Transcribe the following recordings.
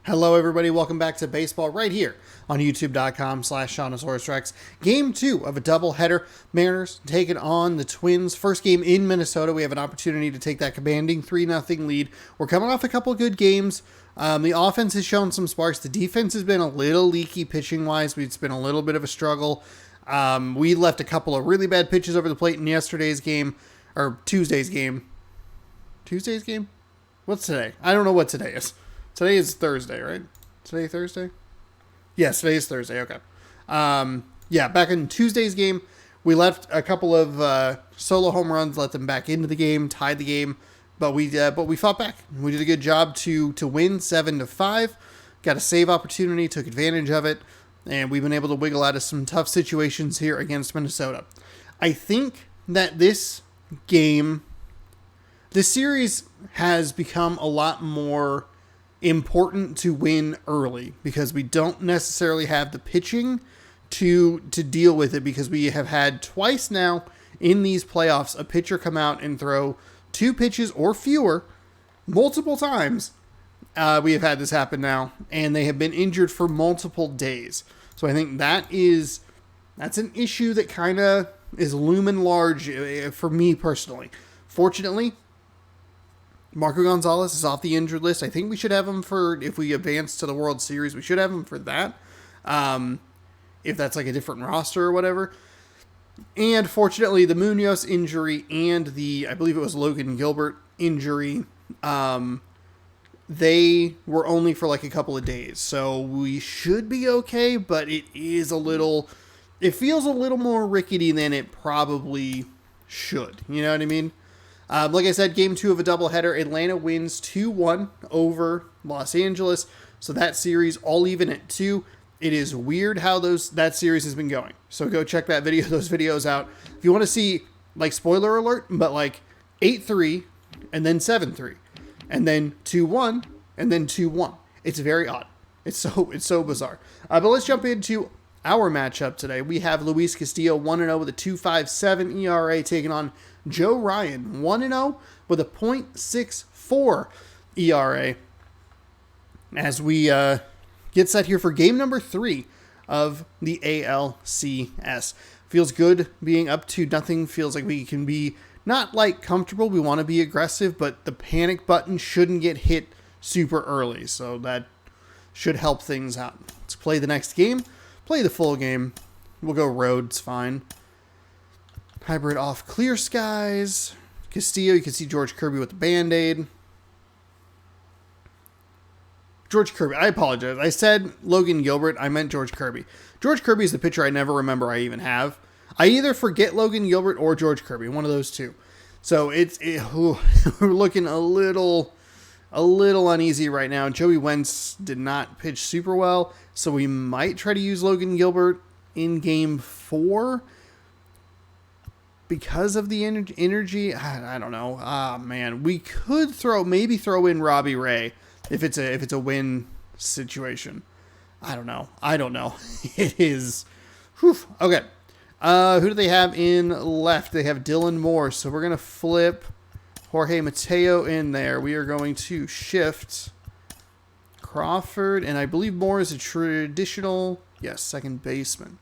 Hello, everybody. Welcome back to baseball right here on youtube.com/ShaunosaurusRex. Game 2 of a doubleheader. Mariners taking on the Twins. First game in Minnesota. We have an opportunity to take that commanding 3-0 lead. We're coming off a couple of good games. The offense has shown some sparks. The defense has been a little leaky pitching-wise. It's been a little bit of a struggle. We left a couple of really bad pitches over the plate in yesterday's game, or Tuesday's game. Tuesday's game? What's today? I don't know what today is. Today is Thursday, right? Today Thursday? Yes, today is Thursday. Okay. Back in Tuesday's game, we left a couple of solo home runs, let them back into the game, tied the game, but we fought back. We did a good job to win 7-5. Got a save opportunity, took advantage of it, and we've been able to wiggle out of some tough situations here against Minnesota. I think that this series has become a lot more important to win early because we don't necessarily have the pitching to deal with it, because we have had twice now in these playoffs a pitcher come out and throw 2 pitches or fewer multiple times. We have had this happen now, and they have been injured for multiple days. So I think that's an issue that kind of is looming large for me personally. Fortunately, Marco Gonzalez is off the injured list. I think we should have him for, if we advance to the World Series, we should have him for that. If that's like a different roster or whatever. And fortunately, the Munoz injury and I believe it was Logan Gilbert injury, they were only for like a couple of days. So we should be okay, but it feels a little more rickety than it probably should. You know what I mean? Like I said, game 2 of a doubleheader. Atlanta wins 2-1 over Los Angeles. So that series all even at 2. It is weird how that series has been going. So go check those videos out. If you want to see, like, spoiler alert, but like 8-3 and then 7-3 and then 2-1 and then 2-1. It's very odd. It's so bizarre. But let's jump into our matchup today. We have Luis Castillo 1-0 with a 2.57 ERA taking on Joe Ryan 1-0 with a .64 ERA as we get set here for game number 3 of the ALCS. Feels good being up 2-0. Feels like we can be not like comfortable. We want to be aggressive, but the panic button shouldn't get hit super early. So that should help things out. Let's play the next game. Play the full game. We'll go road. It's fine. Hybrid off Clear Skies. Castillo, you can see George Kirby with the Band-Aid. George Kirby, I apologize. I said Logan Gilbert. I meant George Kirby. George Kirby is the pitcher I never remember I even have. I either forget Logan Gilbert or George Kirby, one of those two. So we're looking a little uneasy right now. Joey Wentz did not pitch super well, so we might try to use Logan Gilbert in game 4. Because of the energy, I don't know. Man, we could throw in Robbie Ray if it's a win situation. I don't know. It is. Whew. Okay. Who do they have in left? They have Dylan Moore, so we're gonna flip Jorge Mateo in there. We are going to shift Crawford, and I believe Moore is a traditional, second baseman.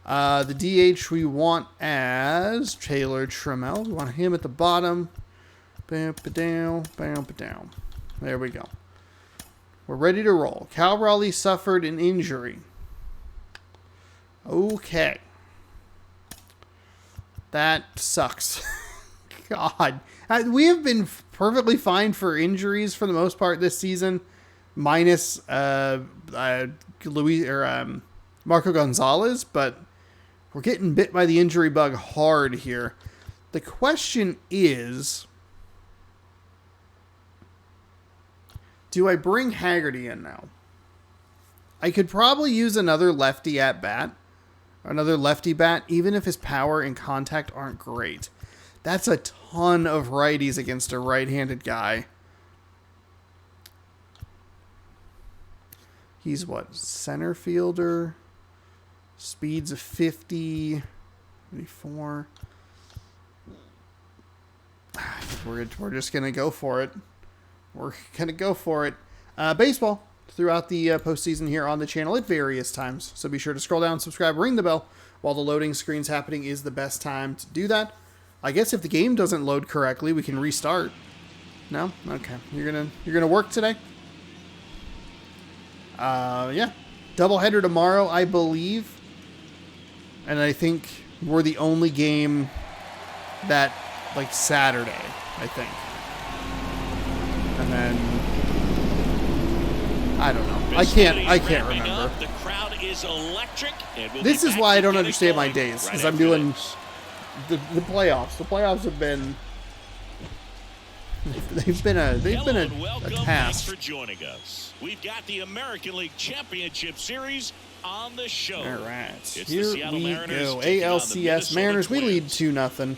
The DH we want as Taylor Trammell. We want him at the bottom. Bam, ba-down, bam, ba-down. There we go. We're ready to roll. Cal Raleigh suffered an injury. Okay. That sucks. God. We have been perfectly fine for injuries for the most part this season, minus Marco Gonzalez, but we're getting bit by the injury bug hard here. The question is, do I bring Haggerty in now? I could probably use another lefty at bat, another lefty bat, even if his power and contact aren't great. That's a ton of righties against a right-handed guy. He's what? Center fielder. Speeds of 50. 54. We're just going to go for it. Baseball. throughout the postseason here on the channel at various times. So be sure to scroll down, subscribe, ring the bell while the loading screen's happening is the best time to do that. I guess if the game doesn't load correctly, we can restart. No? Okay. You're gonna work today? Yeah. Doubleheader tomorrow, I believe. And I think we're the only game that, like, Saturday, I think. And then I don't know. I can't remember. The crowd is electric. This is why I don't understand my days, because I'm doing the playoffs. The playoffs have been they've been a task. Thanks for joining us. We've got the American League Championship Series on the show. All right, it's here the Seattle we Mariners go. ALCS Mariners. We lead 2-0.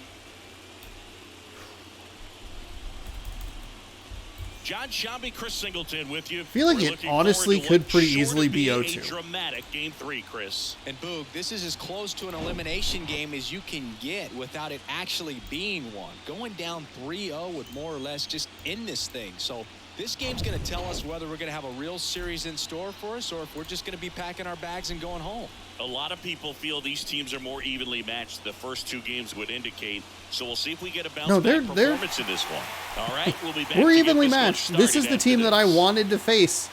John Shambi, Chris Singleton with you. I feel like it honestly could pretty easily be 0-2. A dramatic game 3, Chris. And Boog, this is as close to an elimination game as you can get without it actually being one. Going down 3-0 would more or less just end this thing. So this game's going to tell us whether we're going to have a real series in store for us or if we're just going to be packing our bags and going home. A lot of people feel these teams are more evenly matched. The first 2 games would indicate. So we'll see if we get a bounce back performance in this one. All right, we'll be back. We're evenly matched. This is the team that I wanted to face,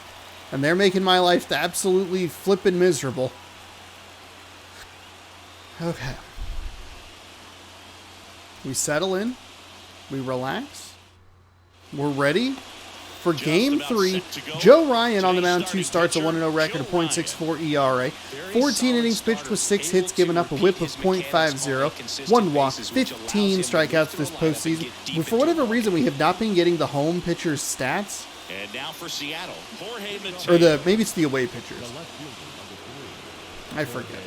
and they're making my life absolutely flippin' miserable. Okay. We settle in. We relax. We're ready for Game 3. Joe Ryan on the mound, 2 starts, a 1-0 record, a .64 ERA. 14 innings pitched with 6 hits, giving up a whip of .50, 1 walk, 15 strikeouts this postseason. But for whatever reason, we have not been getting the home pitchers' stats. And now for Seattle, or maybe it's the away pitchers. I forget.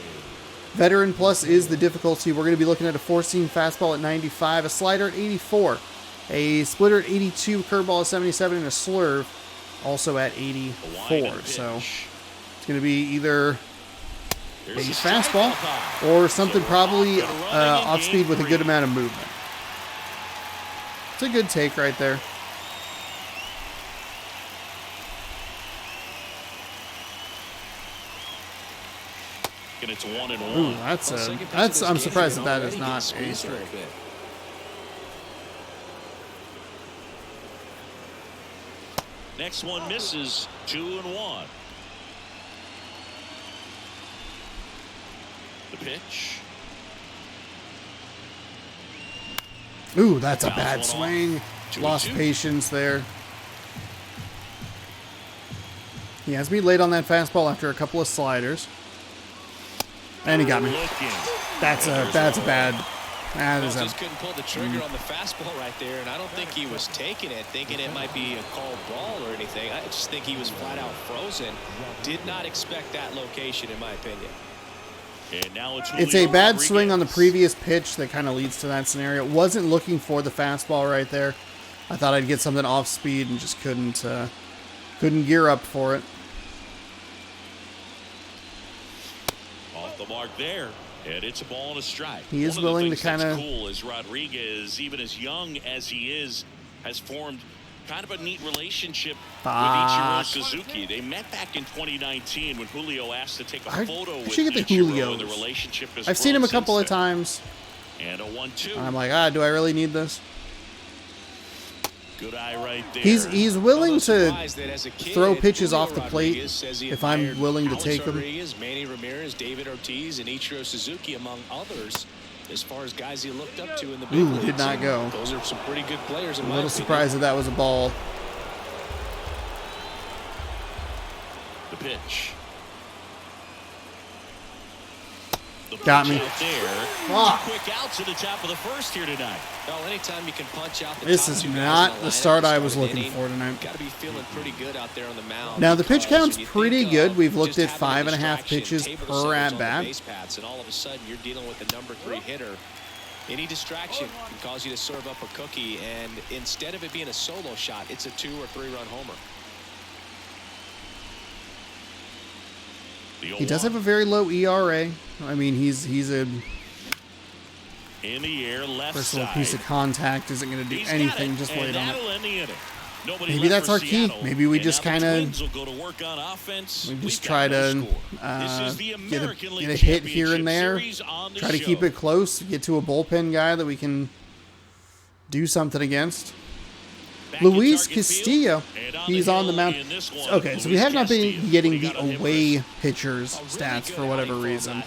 Veteran plus is the difficulty. We're going to be looking at a 4-seam fastball at 95, a slider at 84. A splitter at 82, curveball at 77, and a slurve also at 84. So it's going to be either a fastball or something probably off speed with a good amount of movement. It's a good take right there. And it's 1-1. Ooh, that's I'm surprised that is not a strike. Next one misses, 2-1. The pitch. Ooh, that's a bad swing. Lost patience there. He has me late on that fastball after a couple of sliders. And he got me. That's a bad. Just couldn't pull the trigger on the fastball right there, and I don't think he was taking it, thinking it might be a called ball or anything. I just think he was flat out frozen. Did not expect that location, in my opinion. And now it's a bad swing on the previous pitch that kind of leads to that scenario. Wasn't looking for the fastball right there. I thought I'd get something off speed and just couldn't gear up for it. Off the mark there. And it's a ball and a strike. He is willing to kind of. Cool is Rodriguez, even as young as he is, has formed kind of a neat relationship with Ichiro Suzuki. They met back in 2019 when Julio asked to take a photo with Ichiro, and the relationship has I've seen him a couple of times. And a 1-2. I'm like, do I really need this? Good eye right there. He's willing to throw pitches off the plate if I'm willing to take them. Manny Ramirez, David Ortiz, and Ichiro Suzuki, among others, as far as guys he looked up to in the big leagues. Did not go. Those are some pretty good players. A little surprised that was a ball. The pitch. Got me. Quick outs at the top of the first here tonight. Well, anytime you can punch out the this is not the start I was looking for tonight. Got to be feeling pretty good out there on the mound. Now the pitch count's pretty good. We've looked at 5.5 pitches per at bat. And all of a sudden you're dealing with the number 3 hitter. Any distraction can cause you to serve up a cookie, and instead of it being a solo shot, it's a 2 or 3 run homer. He does have a very low ERA. I mean, he's a in the air, left first little side. piece of contact isn't going to do anything. Just wait on it. Maybe that's our key. Maybe we just kind of try to get a hit here and there, try to keep it close, get to a bullpen guy that we can do something against. Luis Castillo, he's on the mound. Okay, so we have not been getting the away pitchers stats for whatever reason.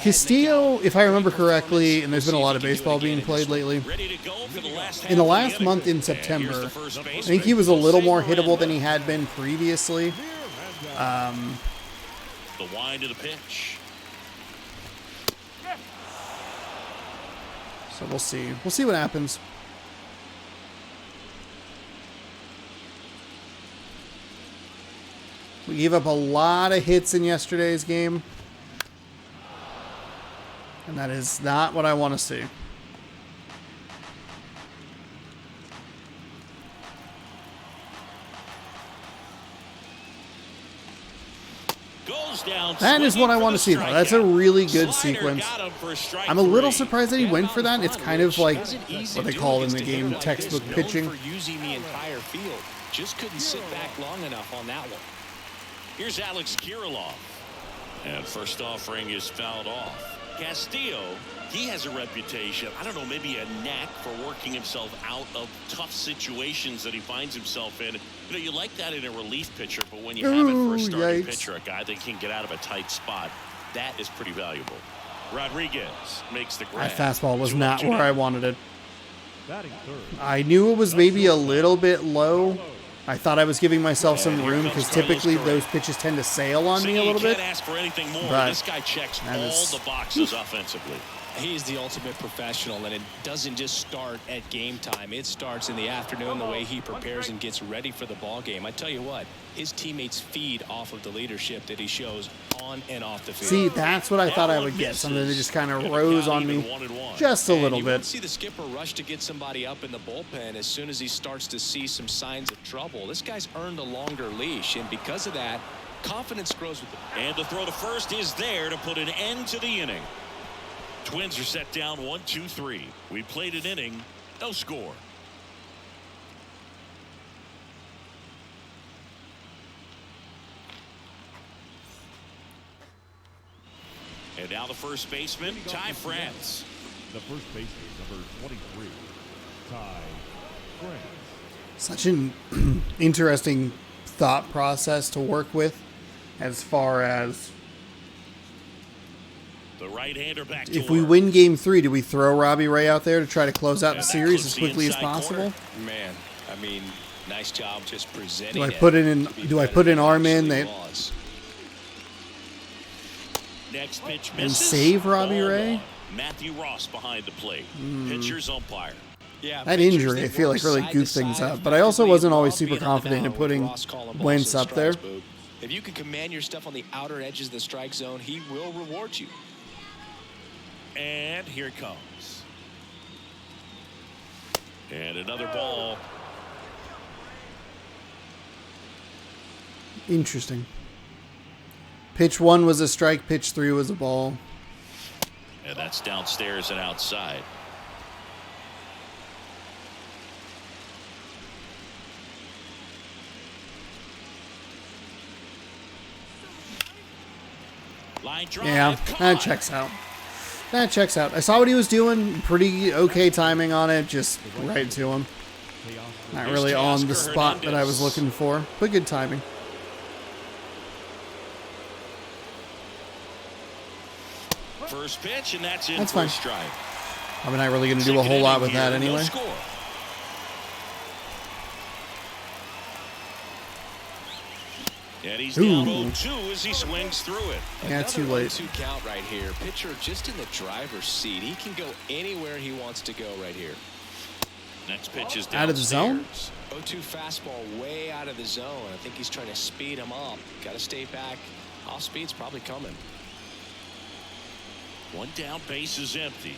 Castillo, if I remember correctly, and there's been a lot of baseball being played lately, in the last month in September, I think he was a little more hittable than he had been previously. The wind of the pitch. So we'll see. We'll see what happens. We gave up a lot of hits in yesterday's game. And that is not what I want to see. That is what I want to see, though. That's a really good sequence. I'm a little surprised that he went for that. It's kind of like what they call in the game textbook pitching. Just couldn't sit back long enough on that one. Here's Alex Kirilloff. And first offering is fouled off. Castillo, he has a reputation, I don't know, maybe a knack for working himself out of tough situations that he finds himself in. You know, you like that in a relief pitcher, but when you have it for a starting pitcher, a guy that can get out of a tight spot, that is pretty valuable. Rodriguez makes the grab. That fastball was not where I wanted it. I knew it was maybe a little bit low. I thought I was giving myself some room because typically those pitches tend to sail on me a little bit. Ask for anything more. But this guy checks all the boxes offensively. He's the ultimate professional, and it doesn't just start at game time. It starts in the afternoon, the way he prepares and gets ready for the ball game. I tell you what, his teammates feed off of the leadership that he shows on and off the field. See, that's what I thought I would get. Something that just kind of rose on me just a little bit. You see the skipper rush to get somebody up in the bullpen as soon as he starts to see some signs of trouble. This guy's earned a longer leash, and because of that, confidence grows with him. And the throw to first is there to put an end to the inning. Twins are set down 1-2-3. We played an inning, no score. And now the first baseman, Ty France. The first baseman, number 23, Ty France. Such an interesting thought process to work with as far as the right-hander back to if we win game 3, do we throw Robbie Ray out there to try to close out the series as quickly as possible? Man, I mean, nice job just presenting. Do I put it in? Do I put an arm in that next pitch and save Robbie Ray? Matthew Ross behind the plate. Pitcher's umpire. Yeah, that injury, I feel like, really goofed things up. But I also wasn't always super confident in putting Wentz up there. If you can command your stuff on the outer edges of the strike zone, he will reward you. And here it comes. And another ball. Interesting. Pitch 1 was a strike. Pitch 3 was a ball. And that's downstairs and outside. Line drive. Yeah, that checks out. That checks out. I saw what he was doing. Pretty okay timing on it. Just right to him. Not really on the spot that I was looking for, but good timing. First pitch, and that's in for a strike. I'm not really going to do a whole lot with that anyway. And he's down 0-2 as he swings through it. Yeah, too late. 2 count right here. Pitcher just in the driver's seat. He can go anywhere he wants to go right here. Next pitch is out of the zone. 0-2 fastball way out of the zone. I think he's trying to speed him up. Got to stay back. Off speed's probably coming. One down, base is empty.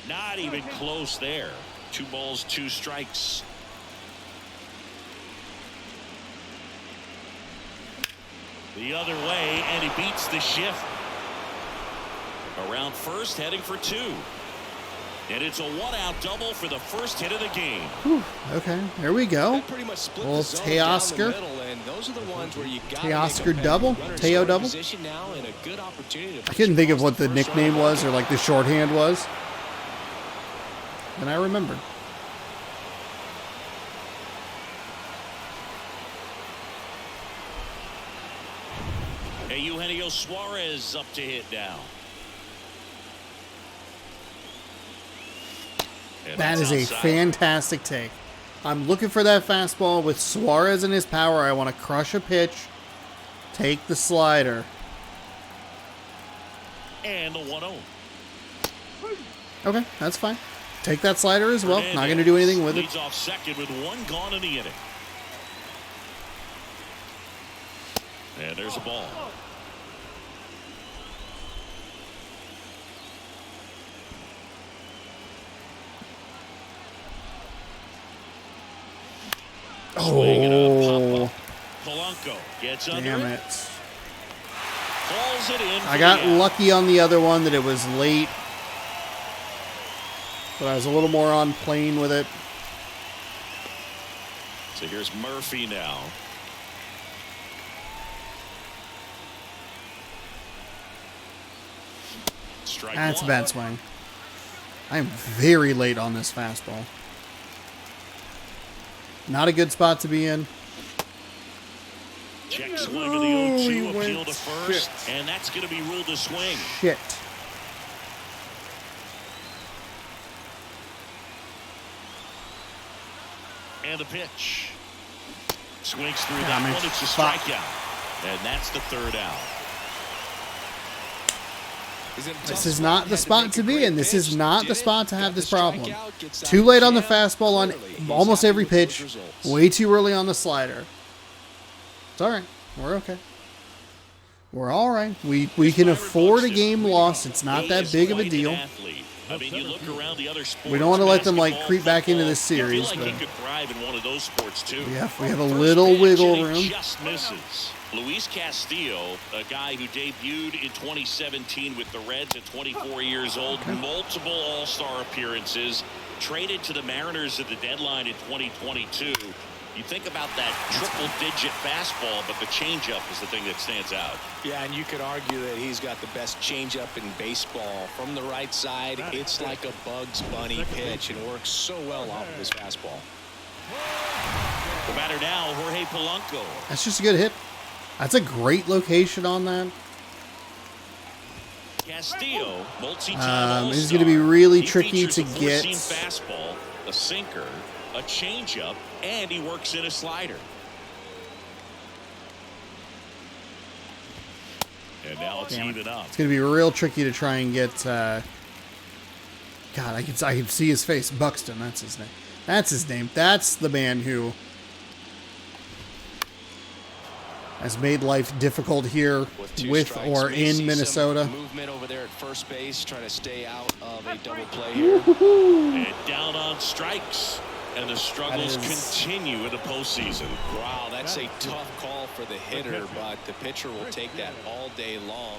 Not even close there. 2 balls, 2 strikes. The other way, and he beats the shift. Around first, heading for 2. And it's a one-out double for the first hit of the game. Whew, okay, there we go. Little Teoscar. Teoscar double. Teo double. I couldn't think of what the nickname was or like the shorthand was. And I remembered. Hey, Eugenio Suarez up to hit now. That is a fantastic take. I'm looking for that fastball with Suarez and his power. I want to crush a pitch, take the slider. And the 1-0. Okay, that's fine. Take that slider as well. Not going to do anything with it. Leads off second with one gone in the inning. And there's a ball. Oh, Polanco gets damn under it. Falls it in. I got lucky on the other one that it was late. But I was a little more on plane with it. So here's Murphy now. Strike That's a one. bad swing. I am very late on this fastball. Not a good spot to be in. Check swing to the 0-2, he appeal went to first, shit. and that's going to be ruled a swing. Shit. And the pitch. Swings through Damn that it. one. It's a Fuck. strikeout. And that's the third out. This is not the spot to be in. This is not the spot to have this problem. Too late on the fastball on almost every pitch. Way too early on the slider. It's all right. We're okay. We're all right. We can afford a game loss. It's not that big of a deal. I mean, you look around the other sports, We don't want to let them like basketball, creep back into football, this series. I feel But like he could thrive in one of those sports too. yeah, we have a First little pitch, wiggle and he room. just misses. Luis Castillo, a guy who debuted in 2017 with the Reds at 24 years old, multiple All-Star appearances, traded to the Mariners at the deadline in 2022. You think about that triple-digit fastball, but the changeup is the thing that stands out. Yeah, and you could argue that he's got the best changeup in baseball. From the right side, it's like a Bugs Bunny pitch and works so well off of his fastball. The batter now, Jorge Polanco. That's just a good hit. That's a great location on that. Castillo, multi-time This is going to be really He tricky features to a get. four-seam fastball, a sinker, a changeup, and he works in a slider. And now it's Damn it. even up. It's going to be real tricky to try and get. God, I can see his face. Buxton. That's his name. That's his name. That's the man who has made life difficult here with or in Minnesota. Movement over there at first base, trying to stay out of a double play here. And down on strikes. And the struggles continue in the postseason. Wow, that's a tough call for the hitter, but the pitcher will take that all day long.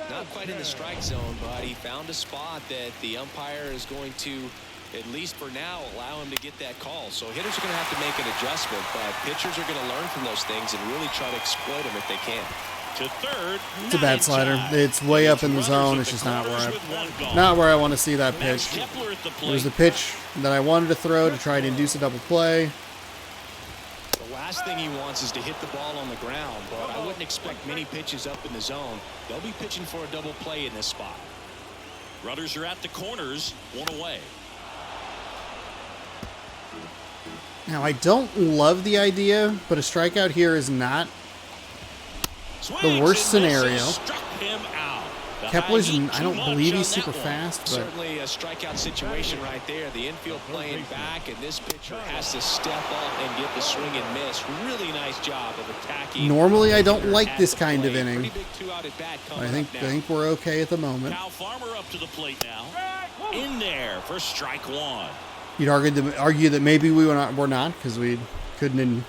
Not quite in the strike zone, but he found a spot that the umpire is going to, at least for now, allow him to get that call. So hitters are going to have to make an adjustment, but pitchers are going to learn from those things and really try to exploit them if they can. To third, It's a bad slider. It's way up in the zone. It's just not where I want to see that pitch. It was the pitch that I wanted to throw to try to induce a double play. The last thing he wants is to hit the ball on the ground, but I wouldn't expect many pitches up in the zone. They'll be pitching for a double play in this spot. Runners are at the corners, one away. Now, I don't love the idea, but a strikeout here is not the worst scenario. Kepler's, I don't believe he's super fast, but certainly a strikeout situation right there. The infield playing back, and this pitcher has to step up and get the swing and miss. Really nice job of attacking. Normally, I don't like this kind of inning. I think we're okay at the moment. Now Farmer up to the plate now. In there for strike one. You'd argue that maybe we're not because we couldn't.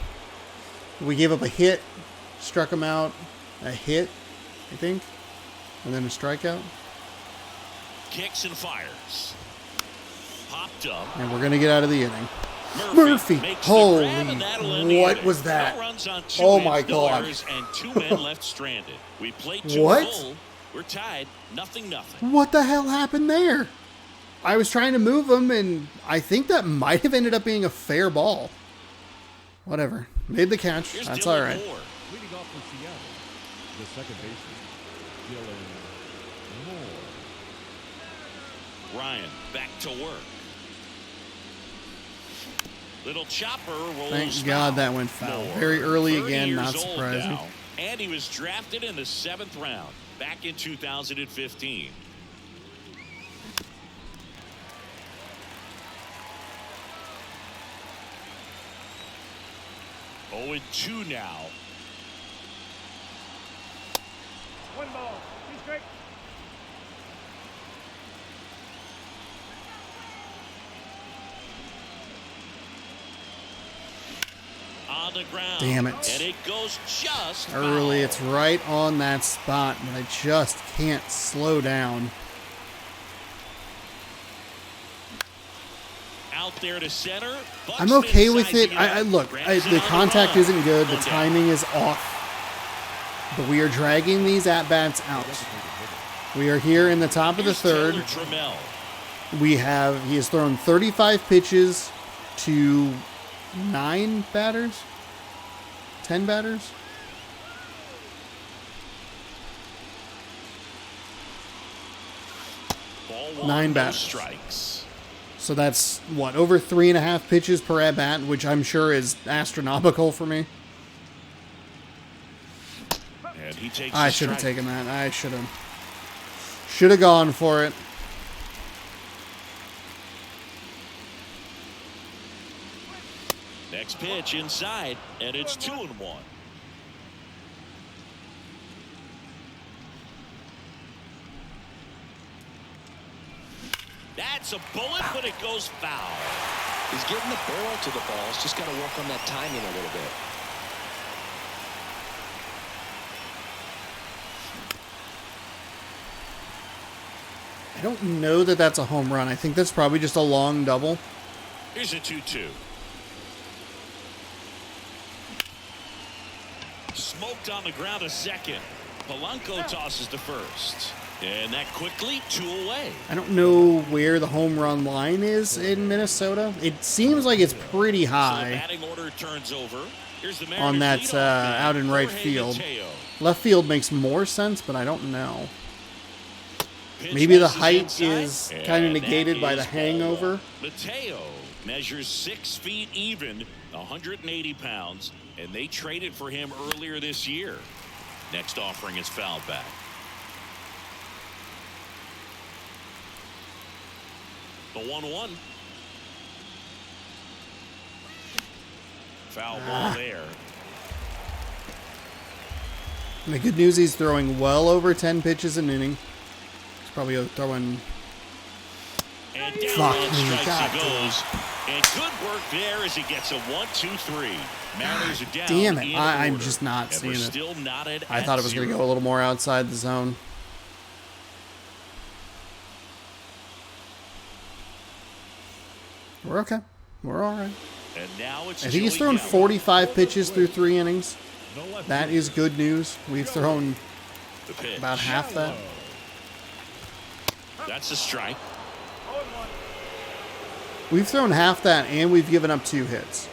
We gave up a hit, struck him out, a hit, I think, and then a strikeout. Kicks and fires. popped up. And we're going to get out of the inning. Murphy. Holy, what was that? Oh, my God. And 2 men left stranded. We played 2 What? full. We're tied, 0-0. What the hell happened there? I was trying to move him, and I think that might have ended up being a fair ball. Whatever. Made the catch. Here's That's Dylan all right. Moore. Leading off for Seattle, the second baseman, Dylan Moore. Ryan back to work. Little chopper rolls. Thank God that went foul. Moore, Very early 30 again, not years old surprising. now, and he was drafted in the 7th round back in 2015. Oh, and 2 now. 1 ball. 2 strikes. On the ground. Damn it. And it goes just Early, foul. it's right on that spot, but I just can't slow down. Out there to center. I'm okay with it. Buxton Look, grabs it the on contact run. isn't good. The One down. timing is off. But we are dragging these at-bats out. We are here in the top of the Here's third. Taylor Trammell. He has thrown 35 pitches to 9 batters? 10 batters? Ball 1, 9 no batters. strikes. So that's, what, over 3.5 pitches per at-bat, which I'm sure is astronomical for me. And he takes I a should have strike. taken that. I should have gone for it. Next pitch inside, and it's 2-1. That's a bullet, but it goes foul. He's getting the barrel to the ball. He's just got to work on that timing a little bit. I don't know that that's a home run. I think that's probably just a long double. Here's a 2-2. Smoked on the ground to second. Polanco tosses to first. And that quickly, 2 away. I don't know where the home run line is in Minnesota. It seems like it's pretty So the high batting order turns over. Here's the on that Mariners' leadoff man, out in right Jorge field. Mateo. Left field makes more sense, but I don't know. Pitch Maybe the misses height inside, is kind of and negated that by the is ball hangover. 1. Mateo measures 6 feet even, 180 pounds, and they traded for him earlier this year. Next offering is fouled back. The 1-1. Foul ball there. And the good news, he's throwing well over 10 pitches an inning. He's probably throwing... And down Fuck on me, strikes God he goes. And good work there as he gets a 1-2-3. Mariners are down. Damn it. in I'm order. just not And seeing we're it. still knotted I at thought it was going to 0. go a little more outside the zone. We're okay. We're all right. And now it's I think he's Joey thrown Gallo. 45 pitches through 3 innings. The left That is good news. We've thrown The pitch. about half that. That's a strike. We've thrown half that, and we've given up 2 hits.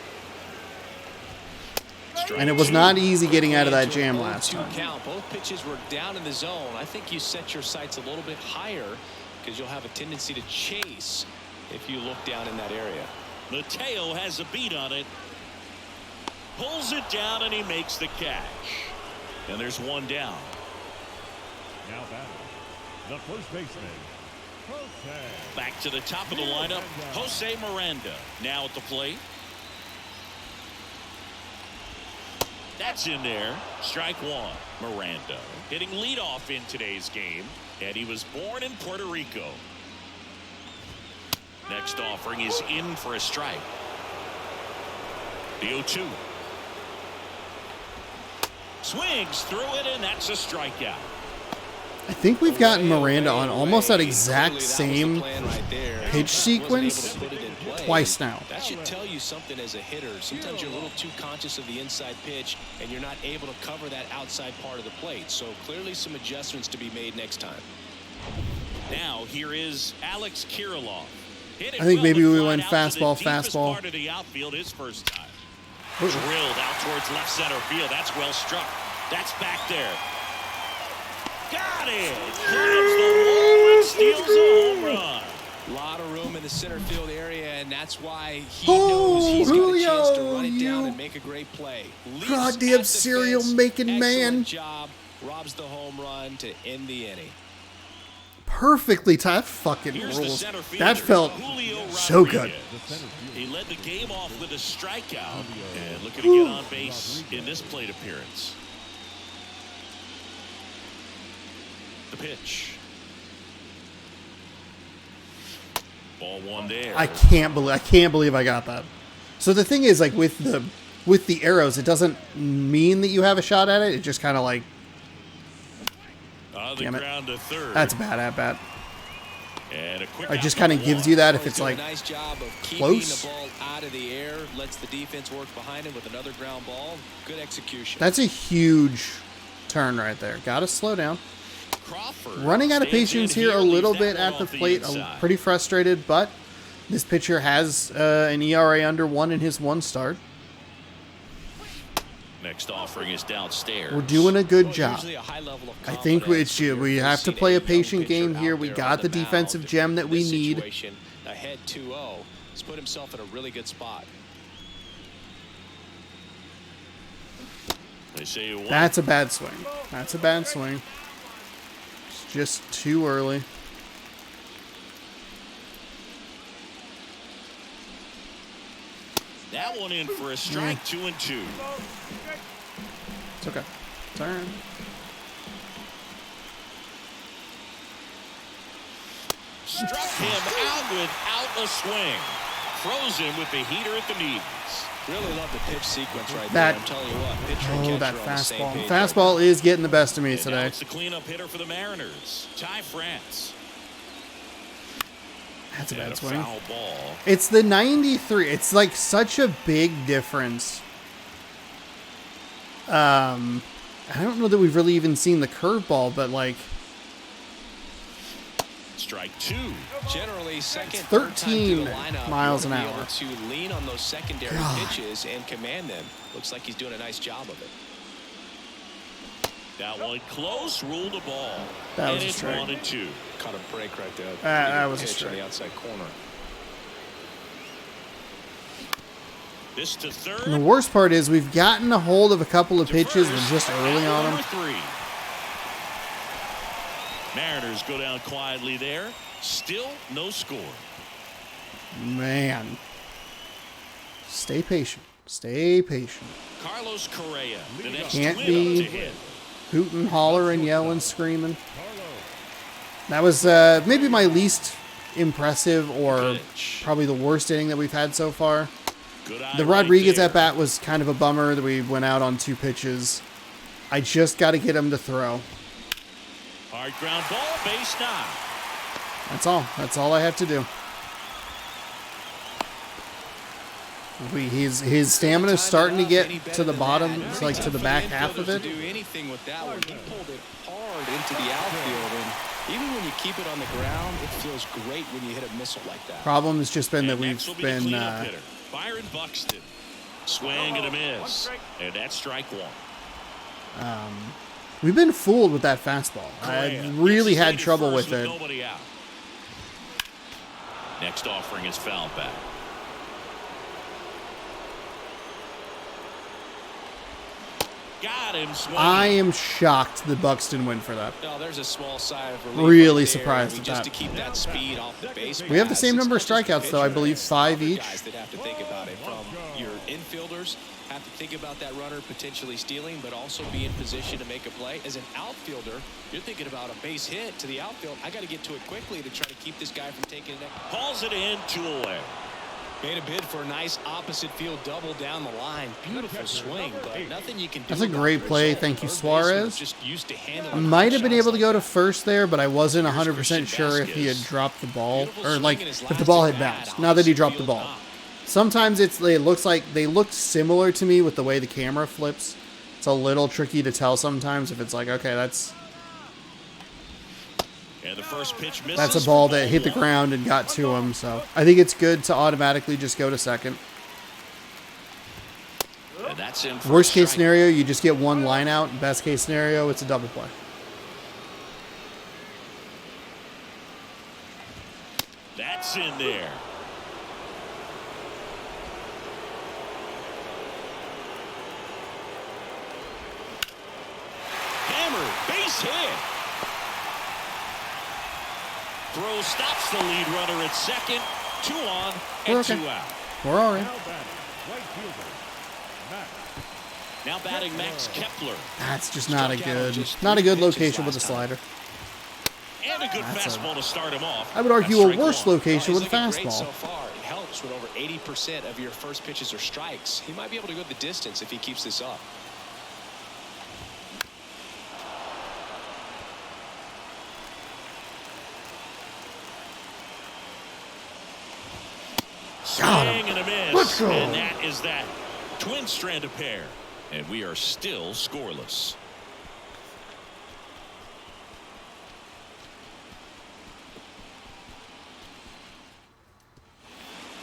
Strike And it was 2. not easy getting out of that Into a jam 0-2 last time. count. Both pitches were down in the zone. I think you set your sights a little bit higher because you'll have a tendency to chase if you look down in that area. Mateo has a beat on it. Pulls it down, and he makes the catch. And there's 1 down. Now batting, the first baseman, Jose. Back to the top of the lineup, Jose Miranda now at the plate. That's in there. Strike 1. Miranda hitting leadoff in today's game, and he was born in Puerto Rico. Next offering is in for a strike. The 0-2. Swings through it, and that's a strikeout. I think we've gotten Miranda on almost that exact same pitch sequence twice now. That should tell you something as a hitter. Sometimes you're a little too conscious of the inside pitch, and you're not able to cover that outside part of the plate. So clearly some adjustments to be made next time. Now here is Alex Kirilloff. I think maybe we went fastball. Part of the outfield his first time. Drilled out towards left center field. That's well struck. That's back there. Got it. Climbs the wall and steals a home run. A lot of room in the center field area, and that's why he knows he's got a chance to run it down and make a great play. Goddamn cereal making man. Job, robs the home run to end the inning. Perfectly timed. That fucking rules. That felt so good. He led the game off with a strikeout and looking to get on base in this plate appearance. The pitch. Ball one there. I can't believe I got that. So the thing is, like with the arrows, it doesn't mean that you have a shot at it. It just kind of like. On the ground to third. That's bad at bat. And a quick it just kind of gives you that if it's like nice job of close. Keeping the ball out of the air, lets the defense work behind him with another ground ball. Good execution. That's a huge turn right there. Got to slow down. Crawford Running out of patience here a little bit at the plate. I'm pretty frustrated, but this pitcher has an ERA under 1 in his 1 start. Next offering is downstairs. We're doing a good job. I think we have to play a patient game here. We got the defensive gem that we need. Ahead 2-0. He's put himself in a really good spot. That's a bad swing. That's a bad swing. It's just too early. That one in for a strike. 2-2. It's okay. Turn. Struck him out without a swing. Froze him with the heater at the knees. Really love the pitch sequence right there. I'm telling you what, pitcher and catcher that on the same fastball. page. Fastball is getting the best of me today. Now it's the cleanup hitter for the Mariners, Ty France. That's a bad swing. Foul ball. It's the 93. It's like such a big difference. I don't know that we've really even seen the curveball, but like. Strike 2. Generally, second, 13 miles an hour. Able to lean on those secondary pitches and command them. Looks like he's doing a nice job of it. That one close, ruled a ball. That was and a it's strike. 1-2. Caught a break right there. That was a pitch on strike. the outside corner. This to third. And the worst part is we've gotten a hold of a couple of pitches and just early on them. 3. Mariners go down quietly there. Still no score. Man. Stay patient. Stay patient. Carlos Correa, the next Can't twin be up to hit. hooting, hollering, yelling, screaming. That was maybe my least impressive or probably the worst inning that we've had so far. The Rodriguez at bat was kind of a bummer that we went out on 2 pitches. I just got to get him to throw. Hard ground ball, base knock. That's all. That's all I have to do. His stamina is starting to get to the bottom, like to the back half of it. Do anything with that one. He pulled it hard into the outfield, and even when you keep it on the ground, it feels great when you hit a missile like that. Problem has just been that we've been. Byron Buxton, swing and a miss, and that's strike 1. We've been fooled with that fastball. I really had trouble with it. Nobody out. Next offering is foul back. Got him. I am shocked that Buxton went for that. No, there's a small sigh of relief. Really right surprised at just that. To keep that speed off the base. We have the same number of strikeouts, though. I believe 5 each. Guys that have to think about it. From your infielders have to think about that runner potentially stealing, but also be in position to make a play. As an outfielder, you're thinking about a base hit to the outfield. I got to get to it quickly to try to keep this guy from taking it. Calls it in, 2 away. Made a bid for a nice opposite field double down the line. Beautiful swing, but nothing you can do. That's a great play. Thank you, Suarez. Just used to I might have been able to go to first there, but I wasn't 100% sure if he had dropped the ball or like if the ball had bounced. Not that he dropped the ball. Sometimes it looks like they look similar to me with the way the camera flips. It's a little tricky to tell sometimes if it's like, okay, that's And the first pitch misses. that's a ball that hit the ground and got to him. So I think it's good to automatically just go to second. And that's in for Worst a case strike. scenario, you just get one line out. Best case scenario, it's a double play. That's in there. Hammer, base hit. Throw stops the lead runner at second. 2 on and We're okay. 2 out. We're all right. Now batting, right fielder, Max. Now batting Max Kepler. That's just not a good location with a slider. And a good That's fastball to start him off. I would argue That's a strike worse one. location Well, with a he's looking great fastball. so far. It helps with over 80% of your first pitches are strikes. He might be able to go the distance if he keeps this up. Got him. Swing and a miss. Let's go. And that is that. Twin strand of pair. And we are still scoreless.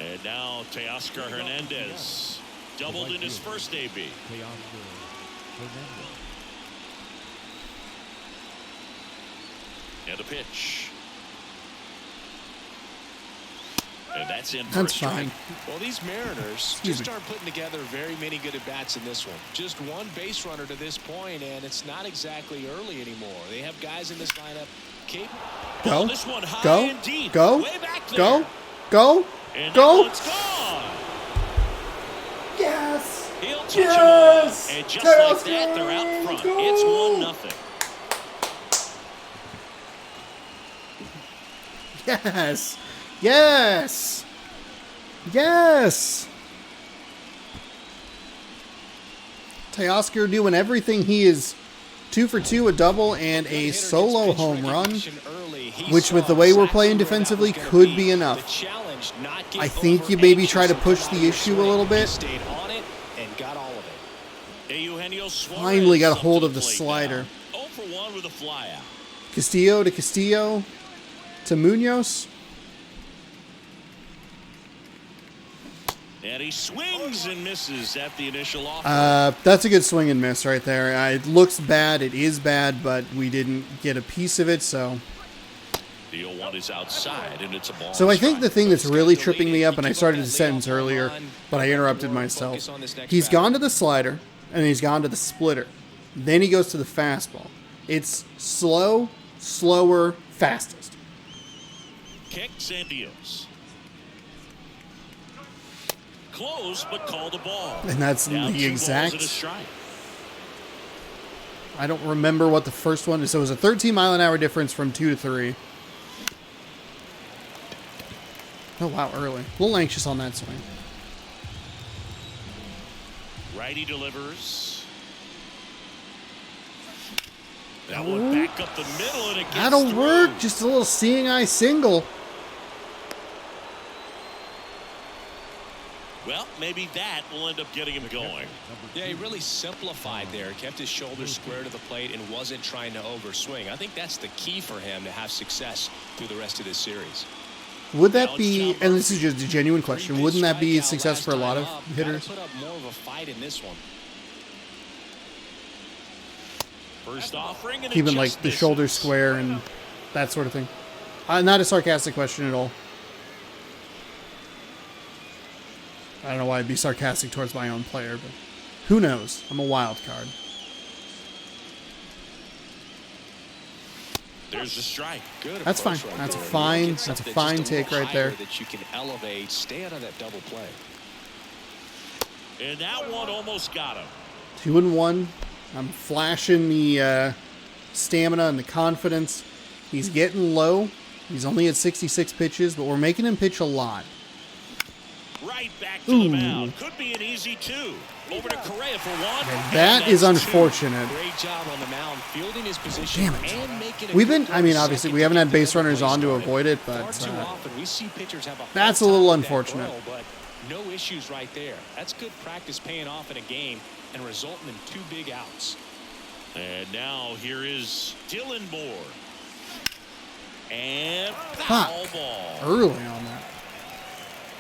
And now Teoscar Hernandez. Doubled in his first AB. Teoscar Hernandez. And a pitch. And that's in for That's a strike. fine. Well, these Mariners Excuse just me. aren't putting together very many good at-bats in this one. Just one base runner to this point, and it's not exactly early anymore. They have guys in this lineup capable. Go. This one high Go. and deep. Go. Way back there. Go. Go. And Go. that one's gone. Yes. He'll touch Yes. him all. And just like Yes. that, they're out front. Go. It's 1-0. Yes. Yes. Yes. Teoscar doing everything. He is 2 for 2, a double and a solo home run, which with the way we're playing defensively could be enough. I think you maybe try to push the issue a little bit. Eugenio Suarez Finally got a up hold to of the plate slider. now. 0 for 1 with a fly out. Castillo to Munoz. And he swings and misses at the initial offer. That's a good swing and miss right there. It looks bad. It is bad, but we didn't get a piece of it, so. The 0-1 is outside, and it's a ball. So I think the thing that's really tripping me up, and I started the sentence earlier, but I interrupted myself. He's gone to the slider, and he's gone to the splitter. Then he goes to the fastball. It's slow, slower, fastest. Kicks and deals. Close, but called a ball. And that's Down the 2 exact. balls and a strike. I don't remember what the first one is. So it was a 13-mile-an-hour difference from 2 to 3. Oh, wow, early. A little anxious on that swing. Righty delivers. That one back up the middle, and it gets That'll through. work. Just a little seeing eye single. Well, maybe that will end up getting him going. Yeah, he really simplified there. Kept his shoulders square to the plate and wasn't trying to overswing. I think that's the key for him to have success through the rest of this series. Would that be, and this is just a genuine question, wouldn't that be a success for a lot of hitters? Put up more of a fight in this one. First offering, and it Keeping just like the misses. shoulders square and that sort of thing. Not a sarcastic question at all. I don't know why I'd be sarcastic towards my own player, but who knows? I'm a wild card. There's the strike. Good That's approach fine. right That's a there. fine- Get that's a something fine just a take little right there. higher that you can elevate. Stay out of that double play. And that one almost got him. 2-1. I'm flashing the stamina and the confidence. He's getting low. He's only at 66 pitches, but we're making him pitch a lot. Right back to the mound. Could be an easy 2. Over to Correa for 1. And that is unfortunate. Great job on the mound, fielding his position. Damn it. And making a We've been, good I mean, throw obviously, second we haven't to had get the base double runners play on to started. avoid it, Far but too often we see pitchers have a that's a hard little time with that unfortunate. throw, but no issues right there. That's good practice paying off in a game and resulting in 2 big outs. And now here is Dylan Moore. And foul ball. Early on that.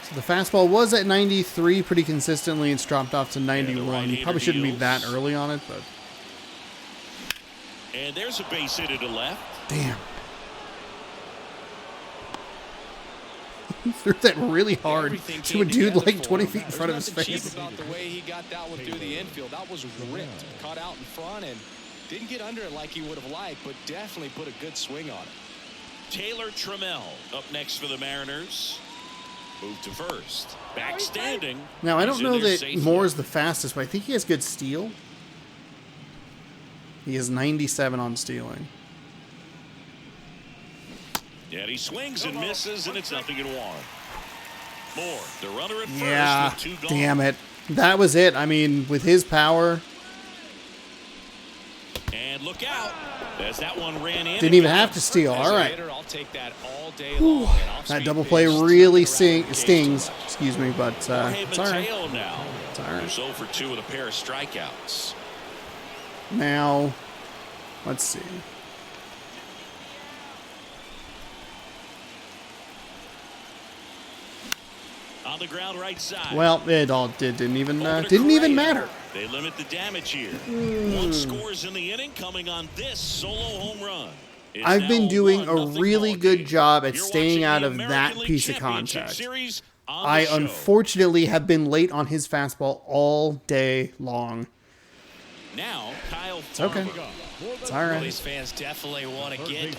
So the fastball was at 93 pretty consistently. It's dropped off to 91. You probably shouldn't be that early on it, but. And there's a base hit to left. Damn. He threw that really hard to a dude like 20 feet in front of his face. About the way he got that one through the infield. That was ripped. Caught out in front and didn't get under it like he would have liked, but definitely put a good swing on it. Taylor Trammell up next for the Mariners. Move to first. Back standing. Now, I don't know that Moore is the fastest, but I think he has good steal. He has 97 on stealing. Yeah, he swings and misses, and it's 0-1. Moore, the runner at Yeah, first with 2 gone. damn it. That was it. I mean, with his power. And look out. As that one ran in. Didn't even have to steal. All right. I'll take that all day long. That double play really stings. Excuse me, but it's all right. Now. It's all right. He's 0 for 2 with a pair of strikeouts. Now, let's see. On the ground right side. Well, it all didn't even matter. They limit the damage here. 1 scores in the inning coming on this solo home run. It's I've been doing a 1-0 really ball good game. job at You're staying watching out the of American that League piece of Championship contact. Series on the I show. unfortunately have been late on his fastball all day long. Now, Kyle It's okay. It's all right. These fans definitely want to get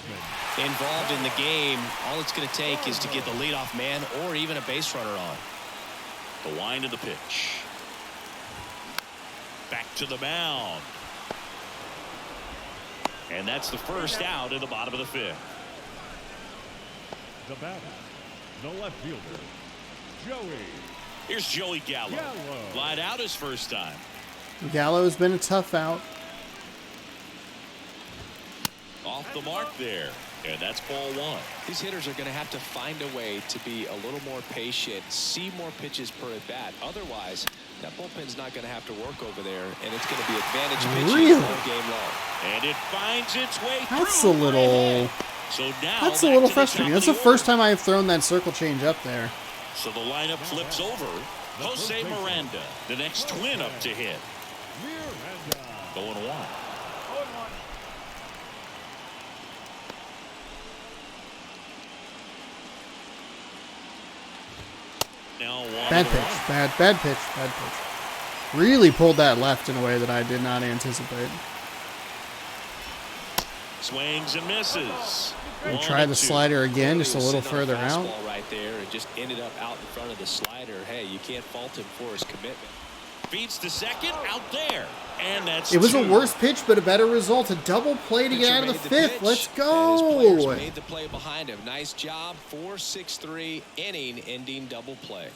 involved in the game. All it's going to take is to get the leadoff man or even a base runner on. The wind of the pitch. Back to the mound. And that's the first out in the bottom of the 5th. The batter, the left fielder, Joey. Here's Joey Gallo. Lied out his first time. Gallo has been a tough out. Off the mark there. And that's ball 1. These hitters are going to have to find a way to be a little more patient, see more pitches per at bat. Otherwise, that bullpen's not going to have to work over there, and it's going to be advantage pitching all game long. And it finds its way That's through. a little. So now That's a little frustrating. That's the first time I have thrown that circle change up there. So the lineup flips over. Jose Miranda, the next twin up to hit. Going 1. Now Bad pitch. Bad pitch. Really pulled that left in a way that I did not anticipate. Swings and misses. And try the slider again, just a little further out. Right there, and just ended up out in front of the slider. Hey, you can't fault him for his commitment. Feeds to second, out there. And that's It was 2. a worse pitch, but a better result. A double play to get out of the 5th. Let's go. Made the play behind him. Nice job. 4-6-3 inning-ending double play.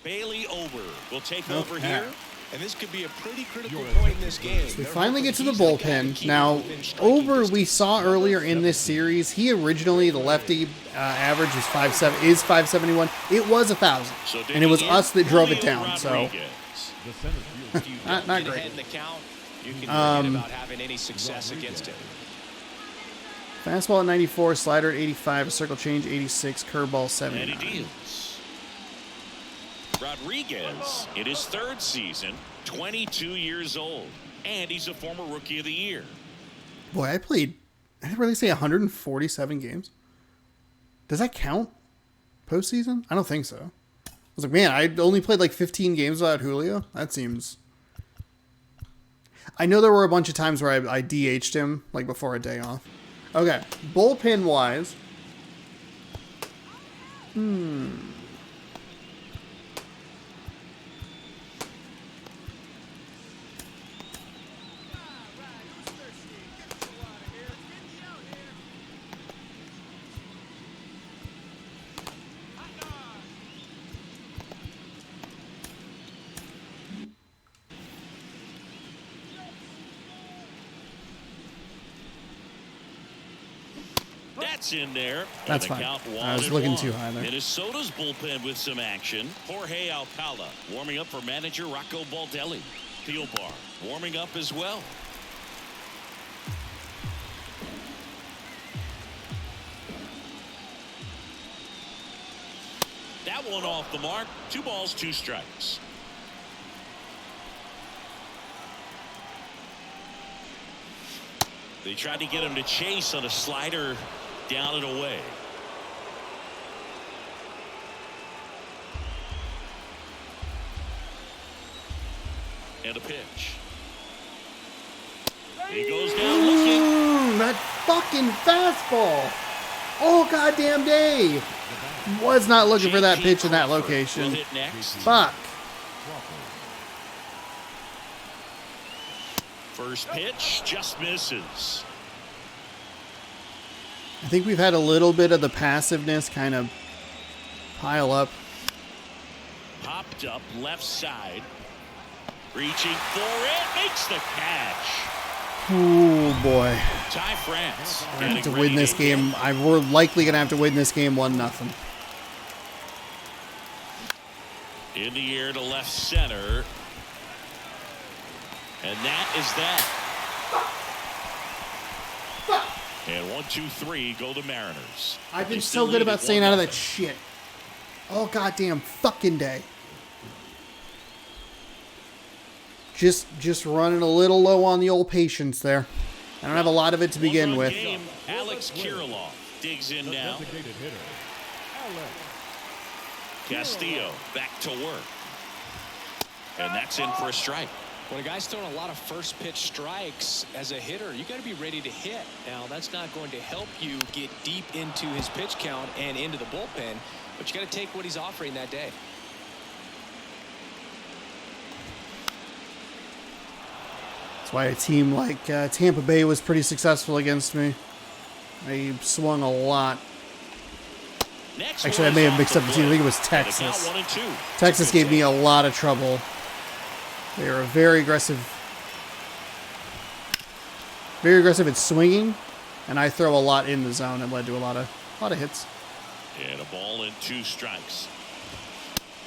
Bailey Ober will take over here. And this could be a pretty critical point in this game. We finally get to the bullpen. Now, Ober, we saw earlier in this series, he originally, the lefty average is 571. It was 1,000. And it was us that drove it down. So, not great. You can forget about having any success against it. Fastball at 94, slider at 85, circle change 86, curveball 79. And he deals. Rodriguez in his 3rd season, 22 years old, and he's a former Rookie of the Year. Boy, I didn't really say 147 games. Does that count? Postseason? I don't think so. I was like, man, I only played like 15 games without Julio. That seems... I know there were a bunch of times where I DH'd him, like before a day off. Okay, bullpen-wise... Gets in there. That's fine. I was looking too high there. Minnesota's bullpen with some action. Jorge Alcala warming up for manager Rocco Baldelli. Thielbar warming up as well. That one off the mark. 2 balls, 2 strikes. They tried to get him to chase on a slider down and away. And a pitch. He goes down looking. That fucking fastball. Oh, goddamn day. Was not looking for that pitch in that location. Will hit next. Fuck. First pitch just misses. I think we've had a little bit of the passiveness kind of pile up. Popped up left side. Reaching for it. Makes the catch. Oh boy. Ty France. We're going to have to win this game. We're likely going to have to win this game 1-0. In the air to left center. And that is that. And 1, 2, 3 go the Mariners. I've been so good about staying out of that shit. All goddamn fucking day. Just running a little low on the old patience there. I don't have a lot of it to begin with. Alex Kirilloff digs in now. Castillo back to work. And that's in for a strike. When a guy's throwing a lot of first pitch strikes as a hitter, you got to be ready to hit. Now, that's not going to help you get deep into his pitch count and into the bullpen, but you got to take what he's offering that day. That's why a team like Tampa Bay was pretty successful against me. They swung a lot. Actually, I may have mixed up the team. I think it was Texas. Texas gave me a lot of trouble. They were very aggressive at swinging, and I throw a lot in the zone. It led to a lot of hits. And a ball and 2 strikes.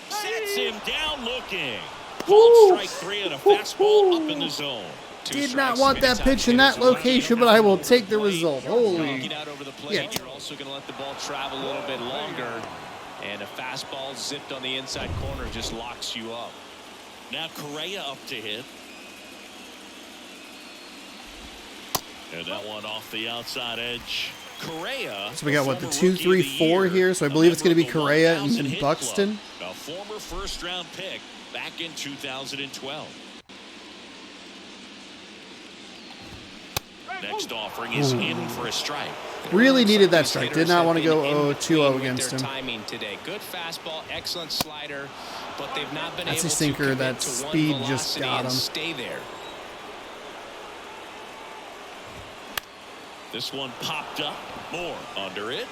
Sets him down looking. Strike 3 and a fastball up in the zone. Did not want that pitch in that location, but I will take the result. Holy. Yeah. You're also going to let the ball travel a little bit longer, and a fastball zipped on the inside corner just locks you up. Now Correa up to hit. And that one off the outside edge. Correa. So we got what, the 2, 3, 4 here. So I believe it's going to be Correa and then Buxton. A former first-round pick back in 2012. Next offering is in for a strike. Really needed that strike. Did not want to go 2-0 against him. Timing today. Good fastball, excellent slider, but they've not been That's able a sinker. to That speed just got him. Stay there. This one popped up. More under it.